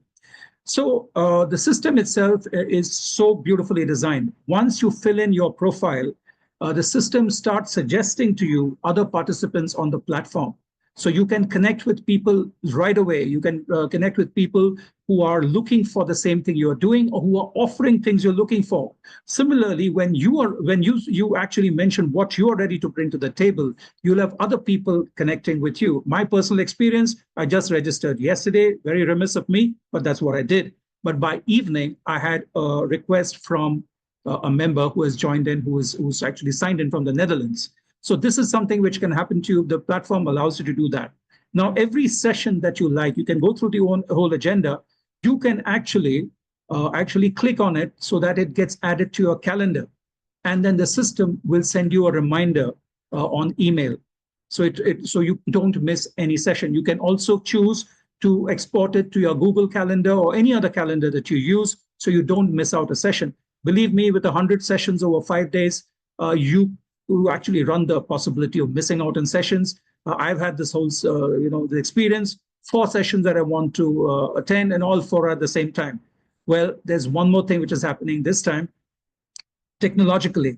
So the system itself is so beautifully designed. Once you fill in your profile, the system starts suggesting to you other participants on the platform. So you can connect with people right away. You can connect with people who are looking for the same thing you are doing, or who are offering things you're looking for. Similarly, when you actually mention what you are ready to bring to the table, you'll have other people connecting with you. My personal experience, I just registered yesterday, very remiss of me, but that's what I did. But by evening, I had a request from a member who has joined in, who's actually signed in from the Netherlands. So this is something which can happen to you. The platform allows you to do that. Now, every session that you like, you can go through the whole agenda. You can actually click on it so that it gets added to your calendar. And then the system will send you a reminder on email. So so you don't miss any session. You can also choose to export it to your Google Calendar or any other calendar that you use, so you don't miss out a session. Believe me, with 100 sessions over 5 days, you actually run the possibility of missing out on sessions. I've had this whole, the experience, 4 sessions that I want to attend, and all 4 at the same time. Well, there's one more thing which is happening this time. Technologically,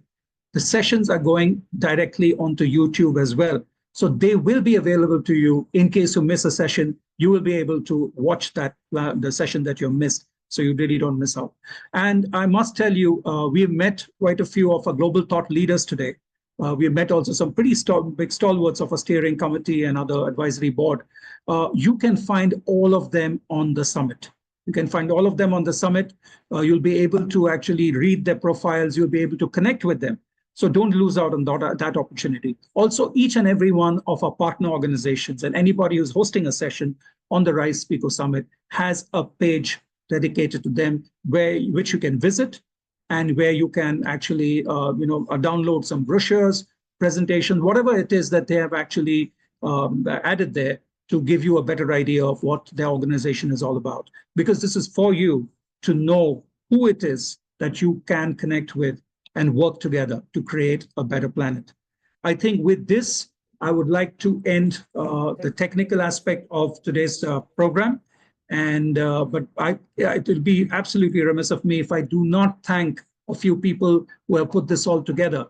the sessions are going directly onto YouTube as well. So they will be available to you in case you miss a session. You will be able to watch that the session that you missed, so you really don't miss out. And I must tell you, we've met quite a few of our global thought leaders today. We've met also some pretty big stalwarts of a steering committee and other advisory board. You can find all of them on the summit. You can find all of them on the summit. You'll be able to actually read their profiles. You'll be able to connect with them. So don't lose out on that opportunity. Also, each and every one of our partner organizations and anybody who's hosting a session on the RISE Pico Summit has a page dedicated to them which you can visit and where you can actually download some brochures, presentation, whatever it is that they have actually added there to give you a better idea of what their organization is all about. Because this is for you to know who it is that you can connect with and work together to create a better planet. I think with this, I would like to end the technical aspect of today's program. But it will be absolutely remiss of me if I do not thank a few people who have put this all together.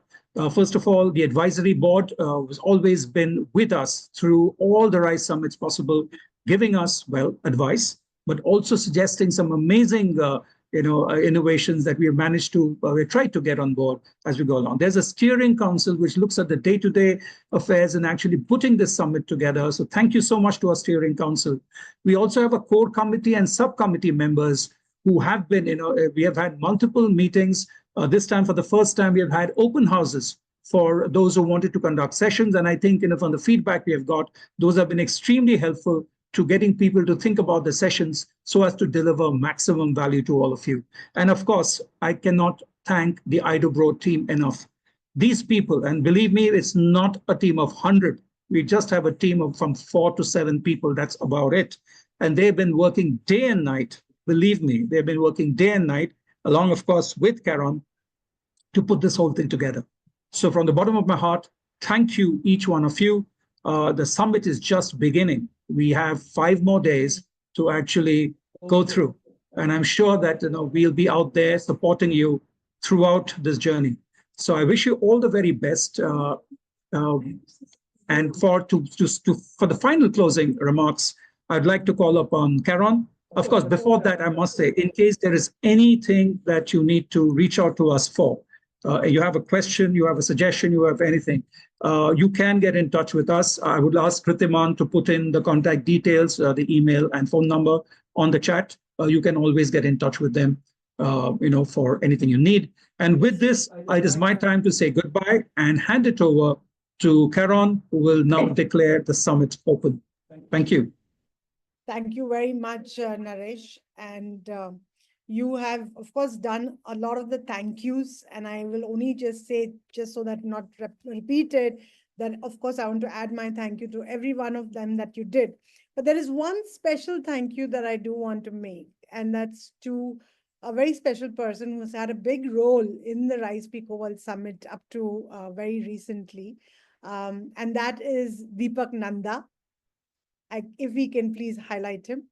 First of all, the advisory board has always been with us through all the RISE summits possible, giving us, well, advice, but also suggesting some amazing innovations that we have managed to, we tried to get on board as we go along. There's a steering council which looks at the day-to-day affairs and actually putting this summit together. So thank you so much to our steering council. We also have a core committee and subcommittee members who have been, we have had multiple meetings. This time, for the first time, we have had open houses for those who wanted to conduct sessions. And I think from the feedback we have got, those have been extremely helpful to getting people to think about the sessions so as to deliver maximum value to all of you. And of course, I cannot thank the IDOBRO team enough. These people, and believe me, it's not a team of 100. We just have a team of from 4 to 7 people. That's about it. And they've been working day and night. Believe me, they've been working day and night, along, of course, with Karen, to put this whole thing together. So from the bottom of my heart, thank you, each one of you. The summit is just beginning. We have 5 more days to actually go through. And I'm sure that we'll be out there supporting you throughout this journey. So I wish you all the very best. And for the final closing remarks, I'd like to call upon Karen. Of course, before that, I must say, in case there is anything that you need to reach out to us for, you have a question, you have a suggestion, you have anything, you can get in touch with us. I would ask Kritiman to put in the contact details, the email and phone number on the chat. You can always get in touch with them, for anything you need. And with this, it is my time to say goodbye and hand it over to Karen, who will now declare the summit open. Thank you. Thank you very much, Naresh. And you have, of course, done a lot of the thank yous. And I will only just say, just so that not repeated, that, of course, I want to add my thank you to every one of them that you did. But there is one special thank you that I do want to make. And that's to a very special person who's had a big role in the RISE PECOWorld Summit up to very recently. And that is Deepak Nanda. If we can please highlight him.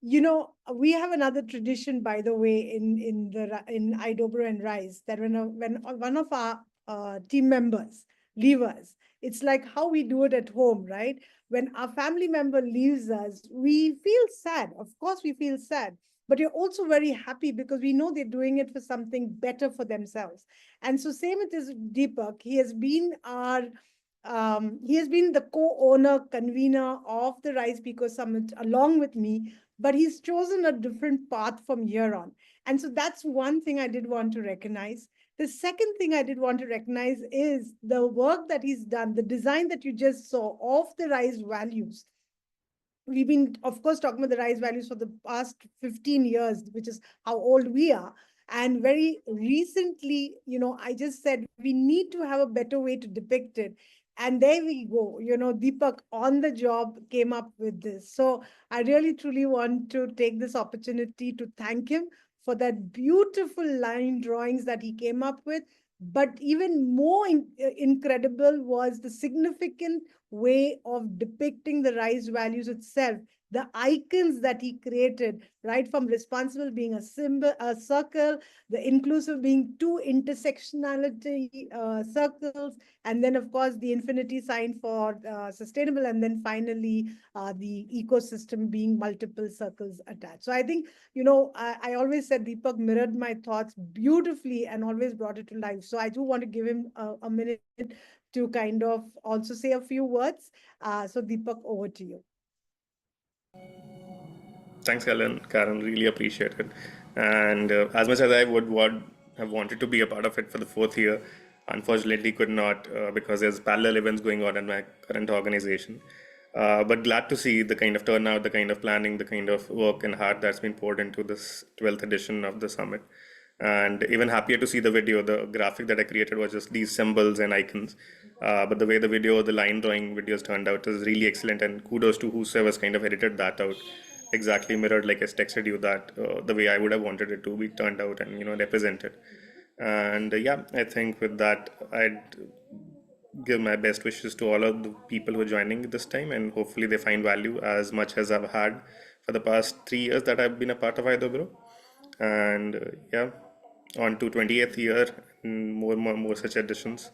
We have another tradition, by the way, in IDOBRO and RISE, that when one of our team members leave us, it's like how we do it at home, right? When our family member leaves us, we feel sad. Of course, we feel sad, but you're also very happy because we know they're doing it for something better for themselves. And so same it is with Deepak. He has been the co-owner, convener of the RISE Pico Summit along with me, but he's chosen a different path from here on. And so that's one thing I did want to recognize. The second thing I did want to recognize is the work that he's done, the design that you just saw of the RISE values. We've been, of course, talking about the RISE values for the past 15 years, which is how old we are. And very recently, I just said we need to have a better way to depict it. And there we go, Deepak on the job came up with this. So I really, truly want to take this opportunity to thank him for that beautiful line drawings that he came up with. But even more incredible was the significant way of depicting the rice values itself, the icons that he created, right from responsible being a symbol, a circle, the inclusive being two intersectionality circles, and then of course the infinity sign for sustainable, and then finally the ecosystem being multiple circles attached. So I think, you know, I always said Deepak mirrored my thoughts beautifully and always brought it to life. So I do want to give him a minute to kind of also say a few words. So Deepak, over to you. Thanks, Karen. Really appreciate it. And as much as I would have wanted to be a part of it for the 4th year, unfortunately could not because there's parallel events going on in my current organization. But glad to see the kind of turnout, the kind of planning, the kind of work and heart that's been poured into this 12th edition of the summit. And even happier to see the video. The graphic that I created was just these symbols and icons. But the way the video, the line drawing videos turned out is really excellent. And kudos to whosoever's kind of edited that out. Exactly mirrored, like I texted you, that the way I would have wanted it to be turned out and, you know, represented. And yeah, I think with that, I'd give my best wishes to all of the people who are joining this time, and hopefully they find value as much as I've had for the past 3 years that I've been a part of IDOBRO. And yeah, on to 20th year, and more such editions.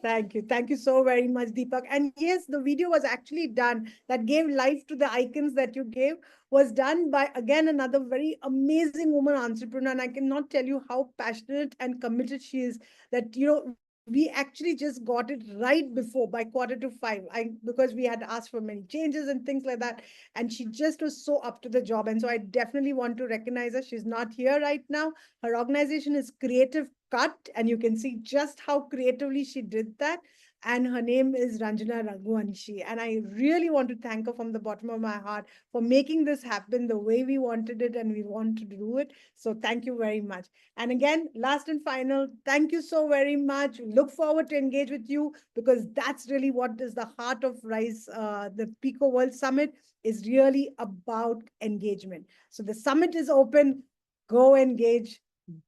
Thank you. Thank you so very much, Deepak. And yes, the video was actually done that gave life to the icons that you gave, was done by, again, another very amazing woman entrepreneur. And I cannot tell you how passionate and committed she is, that, you know, we actually just got it right before, by 4:45, because we had asked for many changes and things like that. And she just was so up to the job. And so I definitely want to recognize her. She's not here right now. Her organization is Creative Cut, and you can see just how creatively she did that. And her name is Ranjana Raghuvanshi. And I really want to thank her from the bottom of my heart for making this happen the way we wanted it, and we want to do it. So thank you very much. And again, last and final, thank you so very much. Look forward to engage with you, because that's really what is the heart of RISE. The PECOWorld Summit is really about engagement. So the summit is open. Go engage,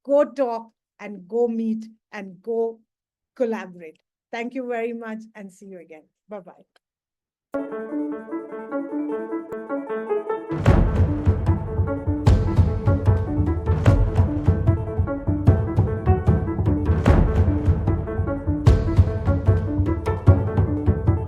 go talk, and go meet and go collaborate. Thank you very much, and see you again. Bye-bye.